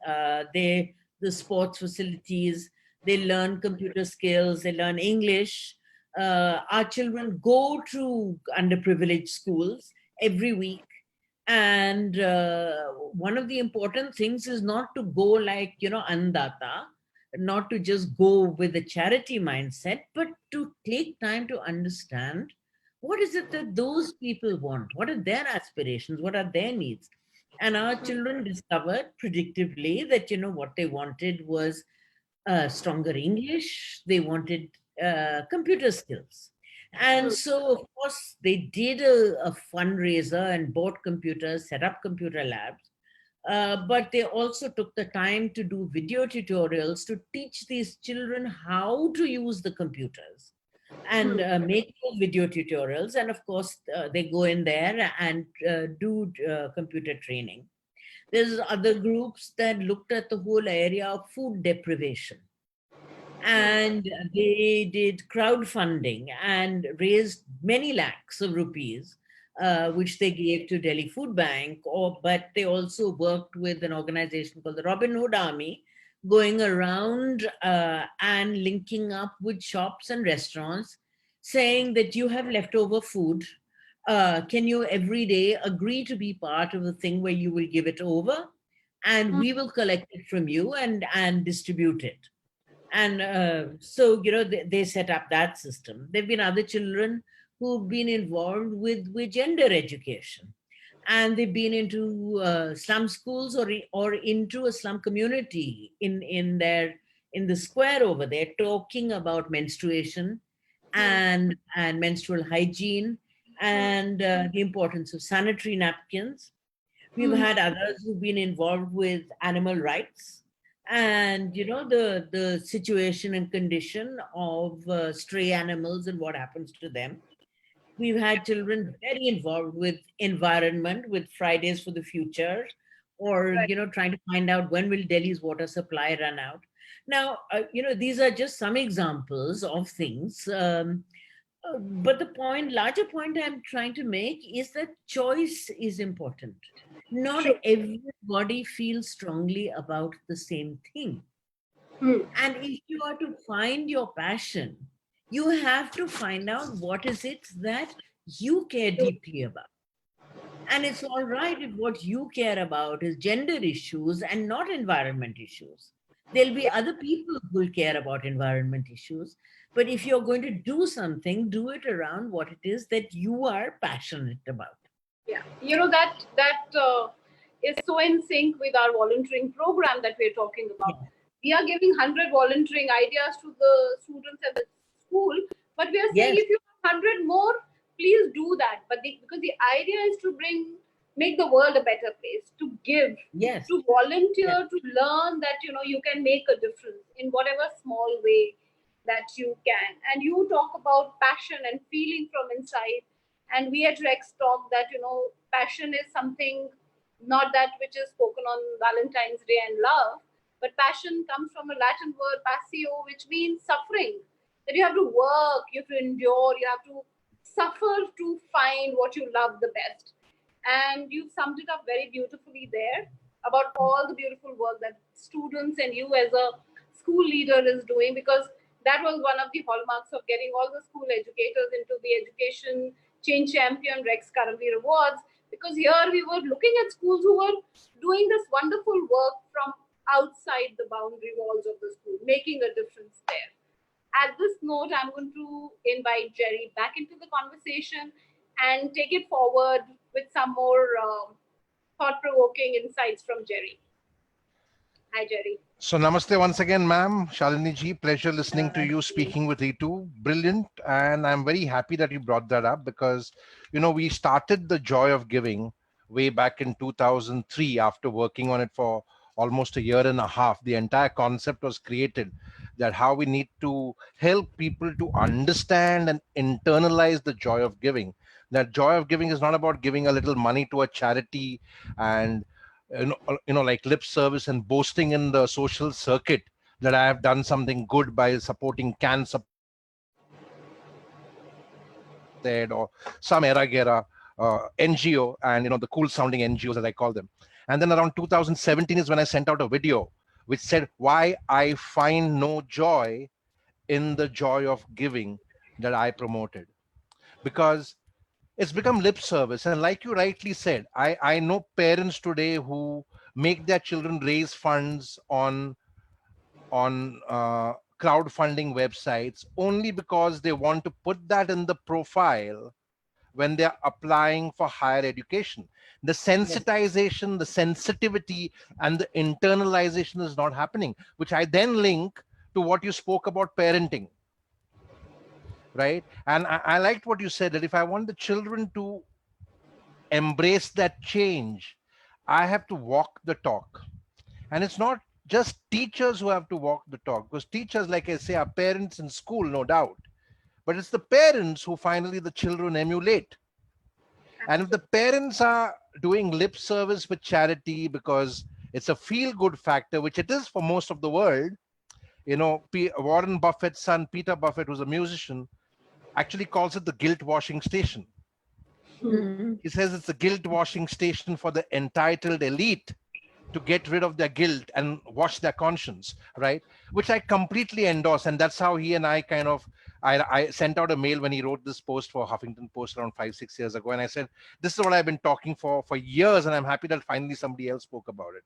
The sports facilities, they learn computer skills, they learn English. Our children go to underprivileged schools every week. And one of the important things is not to go like, andata, not to just go with a charity mindset, but to take time to understand what is it that those people want? What are their aspirations? What are their needs? And our children discovered predictively that, what they wanted was stronger English, they wanted computer skills. And so, of course, they did a fundraiser and bought computers, set up computer labs. But they also took the time to do video tutorials to teach these children how to use the computers and make those video tutorials. And of course, they go in there and do computer training. There's other groups that looked at the whole area of food deprivation. And they did crowdfunding and raised many lakhs of rupees, which they gave to Delhi Food Bank. But they also worked with an organization called the Robin Hood Army, going around and linking up with shops and restaurants, saying that you have leftover food. Can you every day agree to be part of the thing where you will give it over, and we will collect it from you and distribute it. And so they set up that system. There have been other children who've been involved with gender education, and they've been into slum schools, or into a slum community in the square over there, talking about menstruation and menstrual hygiene, and the importance of sanitary napkins. We've had others who've been involved with animal rights, and the situation and condition of stray animals and what happens to them. We've had children very involved with environment, with Fridays for the Future, or Right. trying to find out when will Delhi's water supply run out. Now, these are just some examples of things. But the larger point I'm trying to make is that choice is important. Not True. everybody feels strongly about the same thing. And if you are to find your passion, you have to find out what is it that you care deeply about. And it's all right if what you care about is gender issues and not environment issues. There'll be other people who will care about environment issues. But if you're going to do something, do it around what it is that you are passionate about. Yeah, that is so in sync with our volunteering program that we're talking about. Yeah. We are giving 100 volunteering ideas to the students at the school, but we are saying Yes. if you have 100 more, please do that. But because the idea is to make the world a better place, to give, Yes. to volunteer, Yes. to learn that you can make a difference in whatever small way that you can. And you talk about passion and feeling from inside, and we at Rex talk that passion is something, not that which is spoken on Valentine's Day and love, but passion comes from a Latin word passio, which means suffering. That you have to work, you have to endure, you have to suffer to find what you love the best. And you've summed it up very beautifully there about all the beautiful work that students and you as a school leader is doing, because that was one of the hallmarks of getting all the school educators into the education change champion Rex Currently Rewards, because here we were looking at schools who were doing this wonderful work from outside the boundary walls of the school, making a difference there. At this note, I'm going to invite Jerry back into the conversation and take it forward with some more thought-provoking insights from Jerry. Hi, Jerry. So namaste once again, ma'am. Shalini ji, pleasure listening to you Namaste. speaking with Ritu. Brilliant. And I'm very happy that you brought that up because, we started the joy of giving way back in 2003 after working on it for almost a year and a half. The entire concept was created that how we need to help people to understand and internalize the joy of giving. That joy of giving is not about giving a little money to a charity and like lip service and boasting in the social circuit that I have done something good by supporting cancer or some era gera NGO, and the cool sounding NGOs as I call them. And then around 2017 is when I sent out a video which said why I find no joy in the joy of giving that I promoted, because it's become lip service. And like you rightly said, I know parents today who make their children raise funds on crowdfunding websites only because they want to put that in the profile when they're applying for higher education. The Yes. sensitization, the sensitivity, and the internalization is not happening, which I then link to what you spoke about parenting, right? And I liked what you said, that if I want the children to embrace that change, I have to walk the talk. And it's not just teachers who have to walk the talk, because teachers, like I say, are parents in school, no doubt. But it's the parents who finally the children emulate. And if the parents are doing lip service with charity because it's a feel good factor, which it is for most of the world, Warren Buffett's son, Peter Buffett, who's a musician, actually calls it the guilt washing station. Mhm. He says it's a guilt washing station for the entitled elite to get rid of their guilt and wash their conscience, right? Which I completely endorse. And that's how he and I I sent out a mail when he wrote this post for Huffington Post around 5-6 years ago. And I said, this is what I've been talking for years. And I'm happy that finally somebody else spoke about it.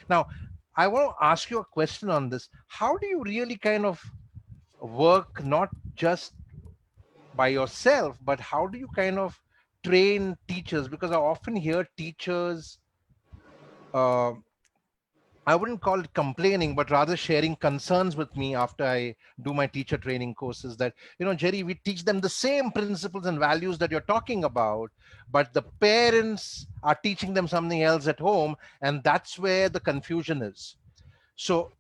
Now, I want to ask you a question on this. How do you really kind of work, not just by yourself, but how do you kind of train teachers? Because I often hear teachers, uh, I wouldn't call it complaining, but rather sharing concerns with me after I do my teacher training courses that, Jerry, we teach them the same principles and values that you're talking about, but the parents are teaching them something else at home. And that's where the confusion is. So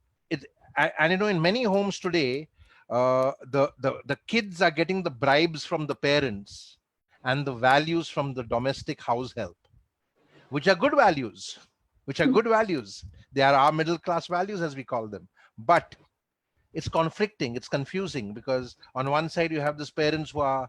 and in many homes today, the kids are getting the bribes from the parents and the values from the domestic house help, which are good values, which are good values. They are our middle class values, as we call them. But it's conflicting, it's confusing, because on one side you have these parents who are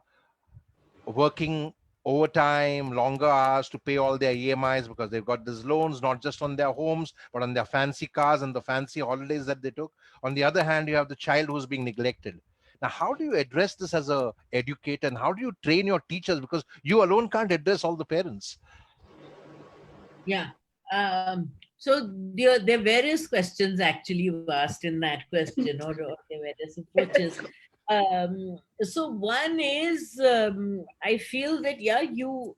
working overtime, longer hours to pay all their EMIs because they've got these loans, not just on their homes, but on their fancy cars and the fancy holidays that they took. On the other hand, you have the child who's being neglected. Now, how do you address this as a educator, and how do you train your teachers? Because you alone can't address all the parents. Yeah. So there are various questions actually you asked in that question, or there are various approaches. So one is, I feel that, yeah, you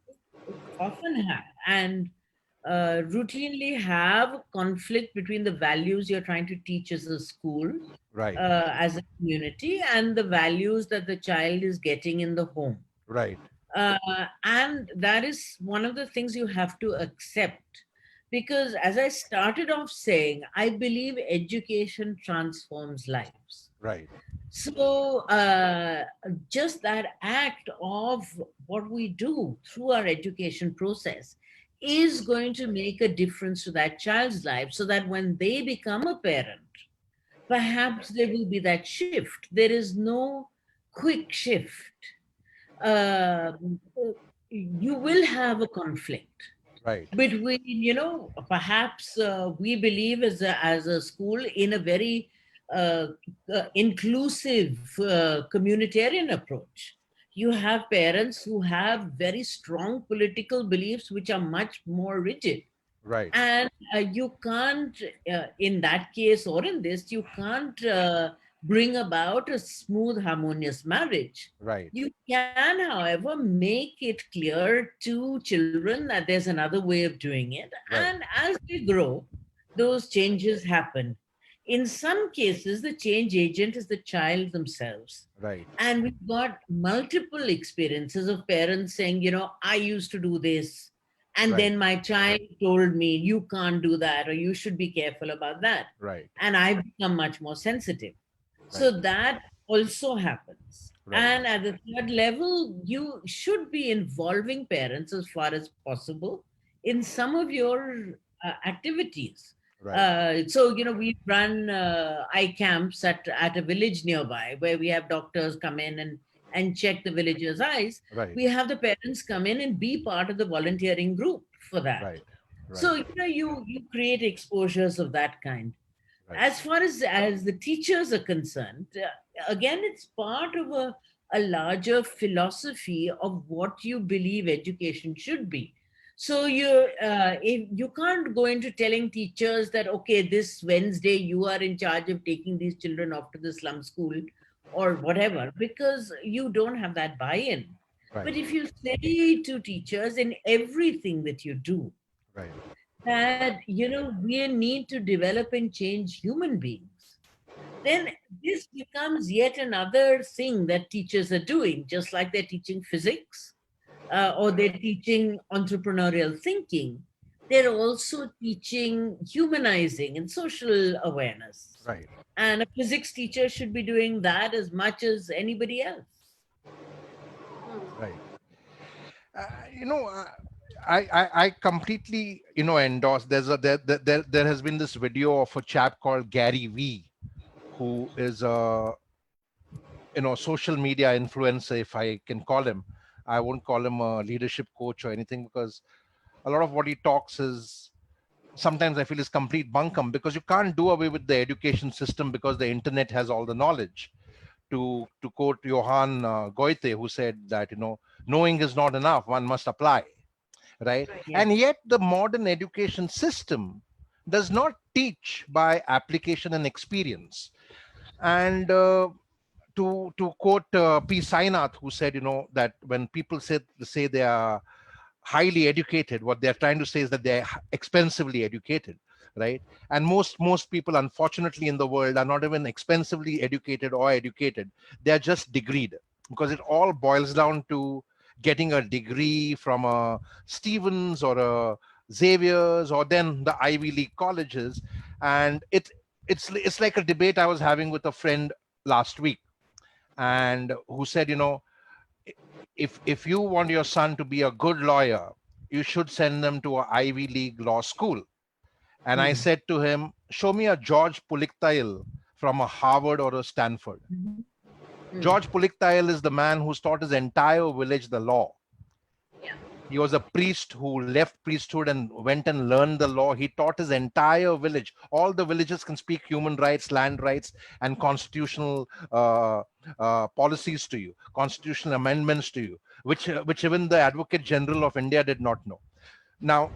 often have and routinely have conflict between the values you're trying to teach as a school, Right. as a community, and the values that the child is getting in the home. Right. And that is one of the things you have to accept. Because as I started off saying, I believe education transforms lives. Right. So, just that act of what we do through our education process is going to make a difference to that child's life so that when they become a parent, perhaps there will be that shift. There is no quick shift. You will have a conflict Right. between, perhaps we believe as a school in a very uh, inclusive communitarian approach. You have parents who have very strong political beliefs which are much more rigid, Right. and you can't in that case or in this you can't bring about a smooth harmonious marriage. Right. You can, however, make it clear to children that there's another way of doing it, Right. and as they grow those changes happen. In some cases the change agent is the child themselves, Right. and we've got multiple experiences of parents saying, I used to do this, and Right. then my child told me, you can't do that, or you should be careful about that. Right. And I've become much more sensitive. Right. So that also happens. Right. And at the third level, you should be involving parents as far as possible in some of your activities. Right. So, we run eye camps at a village nearby where we have doctors come in and check the villagers' eyes. Right. We have the parents come in and be part of the volunteering group for that. Right. So, Right. you create exposures of that kind. Right. As far as the teachers are concerned, again, it's part of a larger philosophy of what you believe education should be. So if you can't go into telling teachers that, okay, this Wednesday you are in charge of taking these children off to the slum school or whatever, because you don't have that buy-in. But Right. if you say to teachers in everything that you do Right. that, we need to develop and change human beings, then this becomes yet another thing that teachers are doing, just like they're teaching physics or they're teaching entrepreneurial thinking. They're also teaching humanizing and social awareness. Right. And a physics teacher should be doing that as much as anybody else. Right. Uh, you know, I completely endorse. There has been this video of a chap called Gary V, who is a social media influencer, if I can call him. I won't call him a leadership coach or anything, because a lot of what he talks is sometimes I feel is complete bunkum, because you can't do away with the education system because the internet has all the knowledge. To quote Johann Goethe, who said that knowing is not enough, one must apply, right? Yes. And yet the modern education system does not teach by application and experience. And to quote P. Sainath, who said, that when people say they are highly educated, what they're trying to say is that they're expensively educated, right? And most people, unfortunately, in the world are not even expensively educated or educated. They're just degreed, because it all boils down to getting a degree from a Stevens or a Xavier's, or then the Ivy League colleges. And it's like a debate I was having with a friend last week, and who said, if you want your son to be a good lawyer, you should send them to a Ivy League law school. And I said to him, show me a George Puliktayil from a Harvard or a Stanford. George Puliktayil is the man who's taught his entire village the law. Yeah. He was a priest who left priesthood and went and learned the law. He taught his entire village. All the villages can speak human rights, land rights, and constitutional policies to you, constitutional amendments to you, which even the Advocate General of India did not know. Now,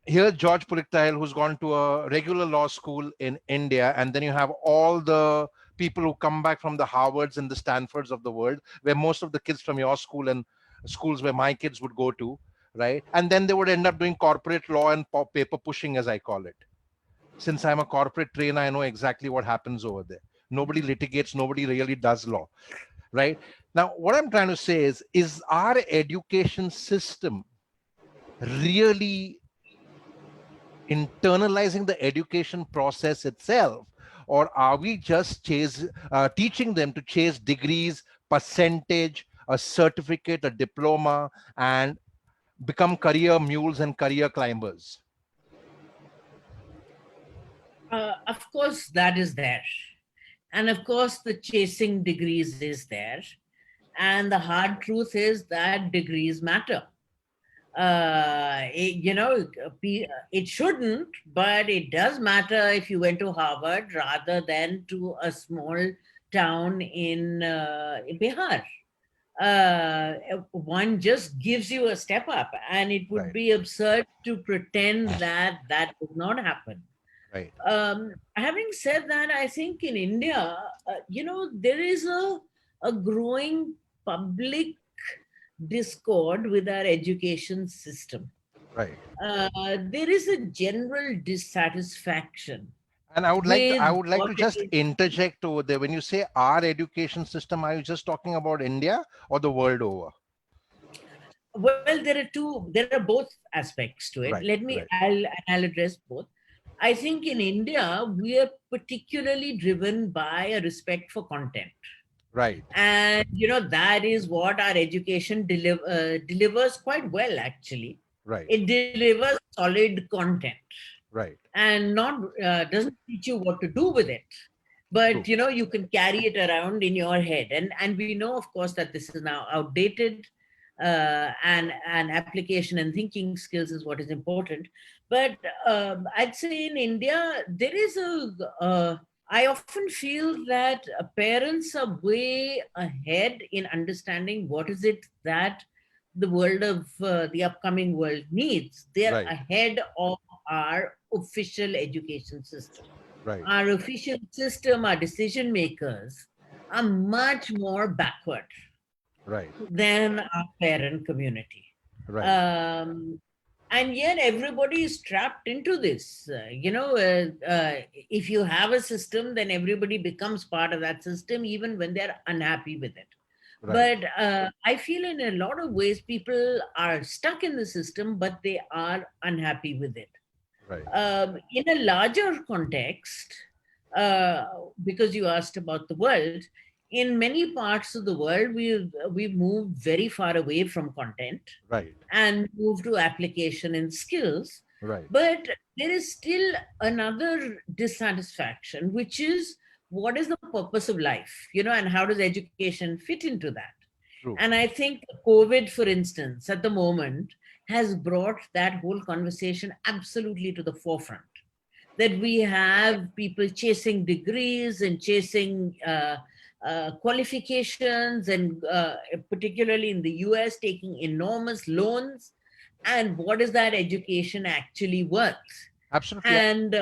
here's George Puliktayil, who's gone to a regular law school in India, and then you have all the people who come back from the Harvards and the Stanfords of the world, where most of the kids from your school and schools where my kids would go to right? And then they would end up doing corporate law and paper pushing, as I call it. Since I'm a corporate trainer, I know exactly what happens over there. Nobody litigates, nobody really does law, right? Now, what I'm trying to say is our education system really internalizing the education process itself, or are we just teaching them to chase degrees, percentage, a certificate, a diploma, and become career mules and career climbers? Of course, that is there. And of course, the chasing degrees is there. And the hard truth is that degrees matter. It shouldn't, but it does matter if you went to Harvard rather than to a small town in Bihar. One just gives you a step up, and it would Right. be absurd to pretend that that would not happen. Right. Having said that, I think in India, there is a growing public discord with our education system. Right. There is a general dissatisfaction And with I would like what to it just is. interject over there. When you say our education system, are you just talking about India or the world over? Well, there are both aspects to it. Right. Let me, Right. I'll address both. I think in India, we are particularly driven by a respect for content. Right. And, that is what our education delivers quite well, actually. Right. It delivers solid content Right. and not doesn't teach you what to do with it, but True. you can carry it around in your head. And we know, of course, that this is now outdated, and application and thinking skills is what is important. But I'd say in India there is I often feel that parents are way ahead in understanding what is it that the world of the upcoming world needs. They're Right. ahead of our official education system. Right. Our official system, our decision makers are much more backward Right. than our parent community. Right. And yet everybody is trapped into this. If you have a system, then everybody becomes part of that system, even when they're unhappy with it. Right. But I feel in a lot of ways people are stuck in the system, but they are unhappy with it. Right. In a larger context, because you asked about the world, in many parts of the world, we've moved very far away from content Right. and moved to application and skills. Right. But there is still another dissatisfaction, which is what is the purpose of life, and how does education fit into that? True. And I think COVID, for instance, at the moment, has brought that whole conversation absolutely to the forefront. That we have people chasing degrees and chasing qualifications, and particularly in the US, taking enormous loans. And what is that education actually worth? Absolutely. And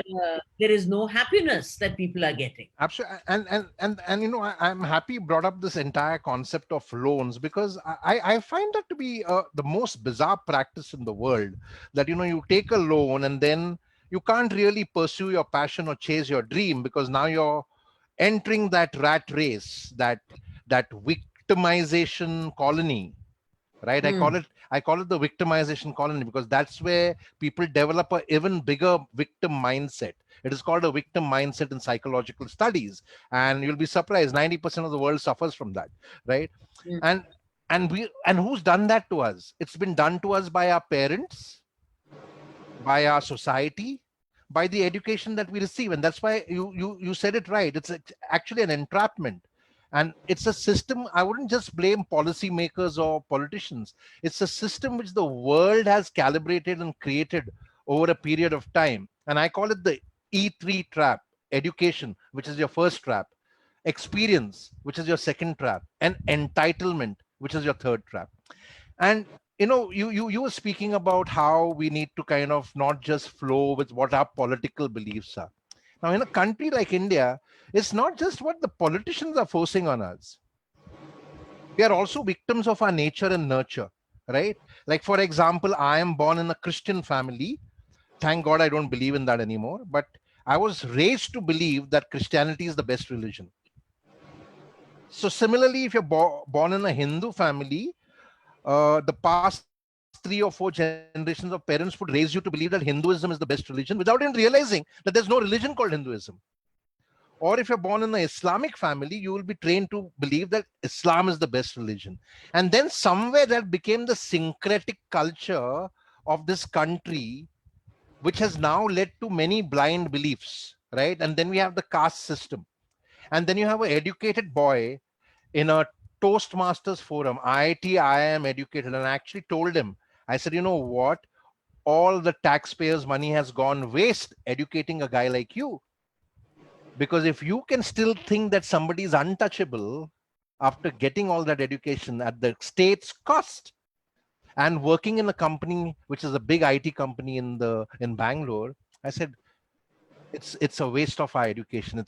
there is no happiness that people are getting. Absolutely. And I'm happy you brought up this entire concept of loans, because I find that to be the most bizarre practice in the world, that you take a loan and then you can't really pursue your passion or chase your dream, because now you're entering that rat race, that victimization colony, right? I call it the victimization colony, because that's where people develop a even bigger victim mindset. It is called a victim mindset in psychological studies, and you'll be surprised 90% of the world suffers from that, right? Mm. And who's done that to us? It's been done to us by our parents, by our society, by the education that we receive. And that's why you said it right. It's actually an entrapment. And it's a system. I wouldn't just blame policymakers or politicians. It's a system which the world has calibrated and created over a period of time. And I call it the E3 trap: education, which is your first trap; experience, which is your second trap; and entitlement, which is your third trap. And you were speaking about how we need to kind of not just flow with what our political beliefs are. Now, in a country like India, it's not just what the politicians are forcing on us. We are also victims of our nature and nurture, right? Like, for example, I am born in a Christian family. Thank God I don't believe in that anymore. But I was raised to believe that Christianity is the best religion. So similarly, if you're born in a Hindu family, the past 3 or 4 generations of parents would raise you to believe that Hinduism is the best religion without even realizing that there's no religion called Hinduism. Or if you're born in an Islamic family, you will be trained to believe that Islam is the best religion. And then somewhere that became the syncretic culture of this country, which has now led to many blind beliefs, right? And then we have the caste system. And then you have an educated boy in a Toastmasters forum, IIT, I am educated, and I actually told him, I said, you know what? All the taxpayers' money has gone waste educating a guy like you. Because if you can still think that somebody is untouchable after getting all that education at the state's cost and working in a company which is a big IT company in Bangalore, I said, it's a waste of our education.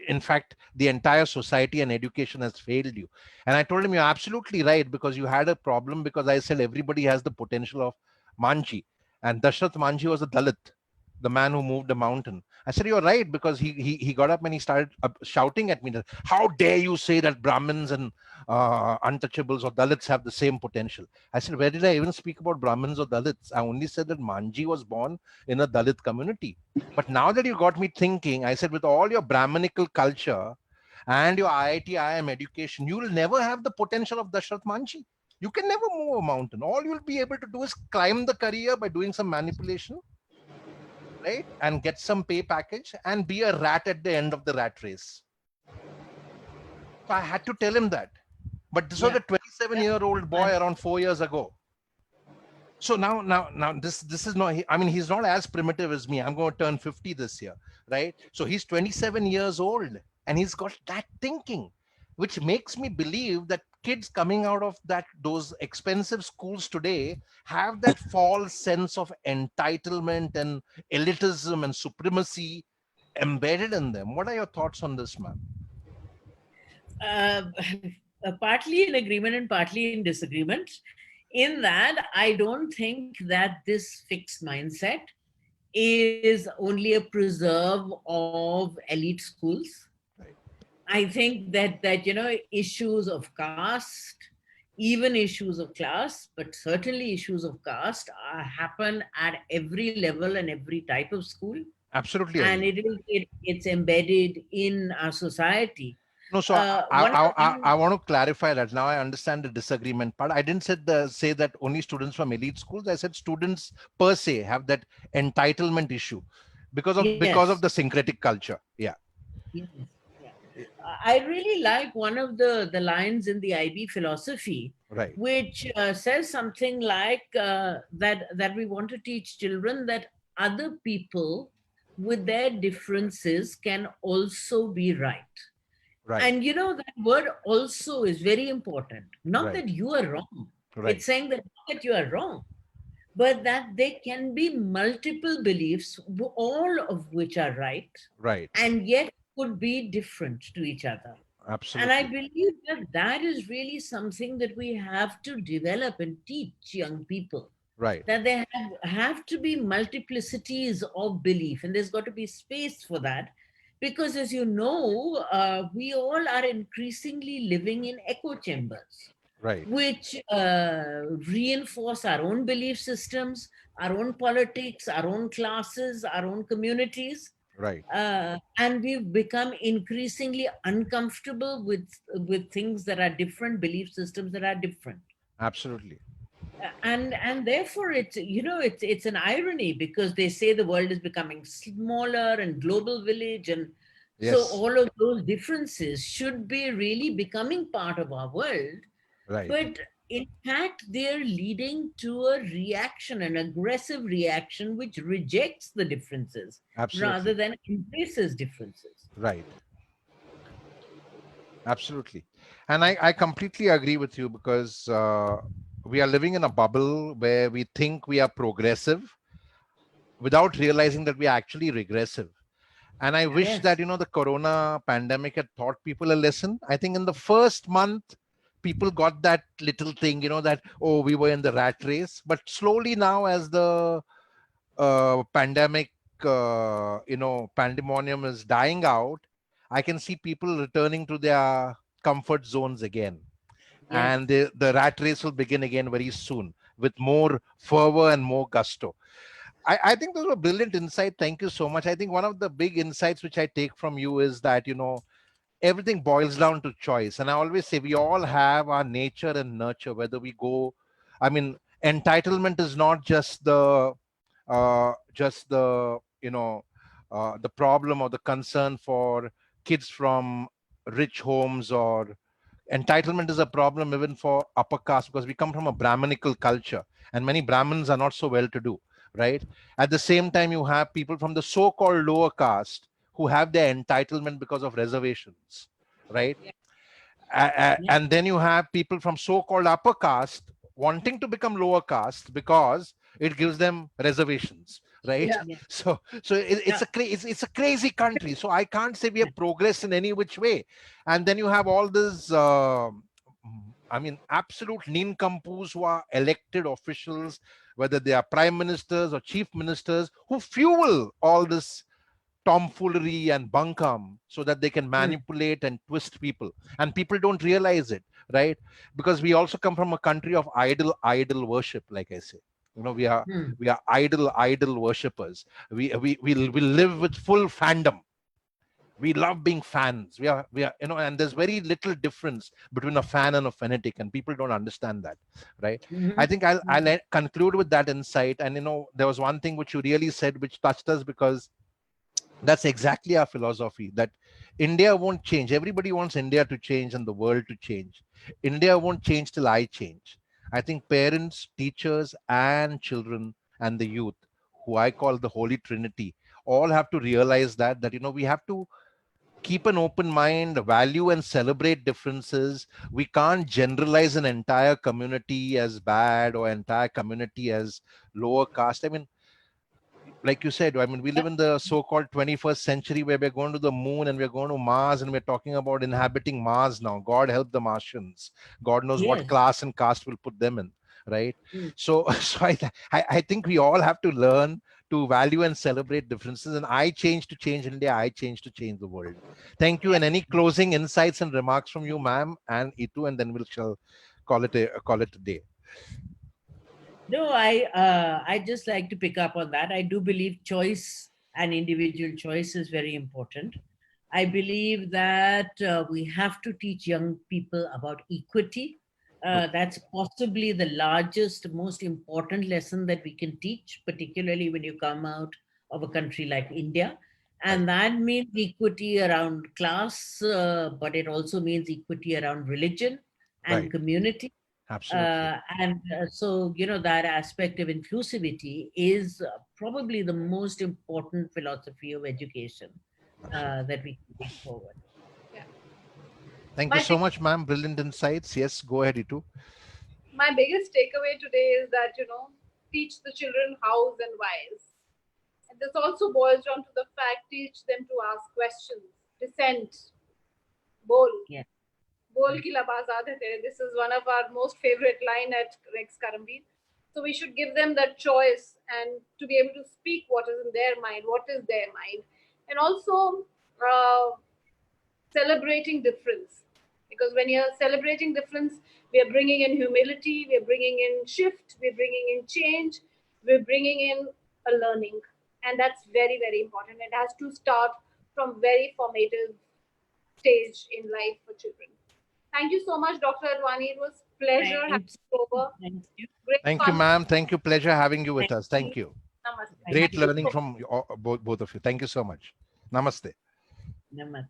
In fact, the entire society and education has failed you. And I told him, you're absolutely right, because you had a problem, because I said everybody has the potential of Manji, and Dashrath Manji was a Dalit, the man who moved the mountain. I said, you're right, because he got up and he started shouting at me that, how dare you say that Brahmins and untouchables or Dalits have the same potential. I said, where did I even speak about Brahmins or Dalits? I only said that Manji was born in a Dalit community. But now that you got me thinking, I said, with all your Brahminical culture and your IIT, IIM education, you will never have the potential of Dashrath Manji. You can never move a mountain. All you'll be able to do is climb the career by doing some manipulation, right? And get some pay package and be a rat at the end of the rat race. So I had to tell him that. But this was a 27-year-old boy around 4 years ago. So now this is not, I mean, he's not as primitive as me. I'm going to turn 50 this year, right? So he's 27 years old and he's got that thinking, which makes me believe that kids coming out of those expensive schools today have that false sense of entitlement and elitism and supremacy embedded in them. What are your thoughts on this, ma'am? uh, Partly in agreement and partly in disagreement. In that, I don't think that this fixed mindset is only a preserve of elite schools. Right. I think that issues of caste, even issues of class, but certainly issues of caste happen at every level and every type of school, Absolutely and agree. it's embedded in our society. No, so One of the I things, want to clarify that. Now I understand the disagreement part. I didn't say that only students from elite schools. I said students per se have that entitlement issue because of yes, the syncretic culture. Yeah. yes, yeah. I really like one of the lines in the IB philosophy, Right. which says something like that we want to teach children that other people with their differences can also be right. Right. And that word also is very important. Not Right. that you are wrong. Right. It's saying that not that you are wrong, but that there can be multiple beliefs, all of which are right, Right. and yet could be different to each other. And I Absolutely. believe that that is really something that we have to develop and teach young people, Right. that there have to be multiplicities of belief, and there's got to be space for that. Because, as you know, we all are increasingly living in echo chambers, Right. which reinforce our own belief systems, our own politics, our own classes, our own communities. Right. And we've become increasingly uncomfortable with things that are different, belief systems that are different. Absolutely. And therefore it's an irony, because they say the world is becoming smaller and global village, and so Yes. all of those differences should be really becoming part of our world. Right. But in fact, they're leading to a reaction, an aggressive reaction, which rejects the differences rather Absolutely. than embraces differences. Right. Absolutely. And I completely agree with you, because we are living in a bubble where we think we are progressive without realizing that we are actually regressive. And I wish that, Yes. the corona pandemic had taught people a lesson. I think in the first month, people got that little thing, that, oh, we were in the rat race. But slowly now, as the pandemic, pandemonium is dying out, I can see people returning to their comfort zones again. Yes. And the rat race will begin again very soon with more fervor and more gusto. I think those were brilliant insight. Thank you so much. I think one of the big insights which I take from you is that, everything boils down to choice. And I always say we all have our nature and nurture, whether we go, I mean, entitlement is not just the problem or the concern for kids from rich homes, or entitlement is a problem even for upper caste, because we come from a Brahminical culture and many Brahmins are not so well to do, right? At the same time, you have people from the so-called lower caste who have their entitlement because of reservations, right? Yeah. And then you have people from so-called upper caste wanting to become lower caste because it gives them reservations, right? Yeah. Yeah. So Yeah. it's a crazy country. So I can't say we have progressed in any which way. And then you have all this absolute nincompoops who are elected officials, whether they are prime ministers or chief ministers, who fuel all this tomfoolery and buncombe so that they can Hmm. manipulate and twist people, and people don't realize it, right? Because we also come from a country of idol worship, like I say. We are Hmm. idol worshippers. We live with full fandom. We love being fans. We are and there's very little difference between a fan and a fanatic, and people don't understand that, right? I Mhm. think I'll Mhm. conclude with that insight. And there was one thing which you really said which touched us, because that's exactly our philosophy, that India won't change. Everybody wants India to change and the world to change. India won't change till I change. I think parents, teachers, and children and the youth, who I call the Holy Trinity, all have to realize that we have to keep an open mind, value and celebrate differences. We can't generalize an entire community as bad or entire community as lower caste. I mean, like you said, I mean, we live in the so-called 21st century where we're going to the moon and we're going to Mars, and we're talking about inhabiting Mars now. God help the Martians. God knows what Yes. class and caste will put them in, right? Mm. So, so I think we all have to learn to value and celebrate differences. And I change to change India. I change to change the world. Thank you. And any closing insights and remarks from you, ma'am, and Itu, and then we'll shall call it a day. No, I just like to pick up on that. I do believe choice and individual choice is very important. I believe that we have to teach young people about equity. Good. That's possibly the largest, most important lesson that we can teach, particularly when you come out of a country like India. Right. And that means equity around class, but it also means equity around religion and Right. community. Absolutely. So, that aspect of inclusivity is probably the most important philosophy of education Absolutely. that we can bring forward. Yeah. Thank you My so big, much, ma'am. Brilliant insights. Yes, go ahead, Itu. my biggest takeaway today is that teach the children hows and whys. And this also boils down to the fact teach them to ask questions, dissent, bowl. Yeah. Bol ki lab azad hai tere. This is one of our most favorite line at Rex Karambir. So we should give them that choice and to be able to speak what is in their mind, what is their mind, and also uh, celebrating difference. Because when you're celebrating difference, we are bringing in humility, we are bringing in shift, we're bringing in change, we're bringing in a learning, and that's very very important. It has to start from very formative stage in life for children. Thank you so much, Dr. Advani. It was pleasure having Thanks. you over. Thank you. Great Thank you, fun. ma'am. Thank you. Pleasure having you with Thank us. you. Thank you. Namaste. Thank Great you. learning from both of you. Thank you so much. Namaste. Namaste.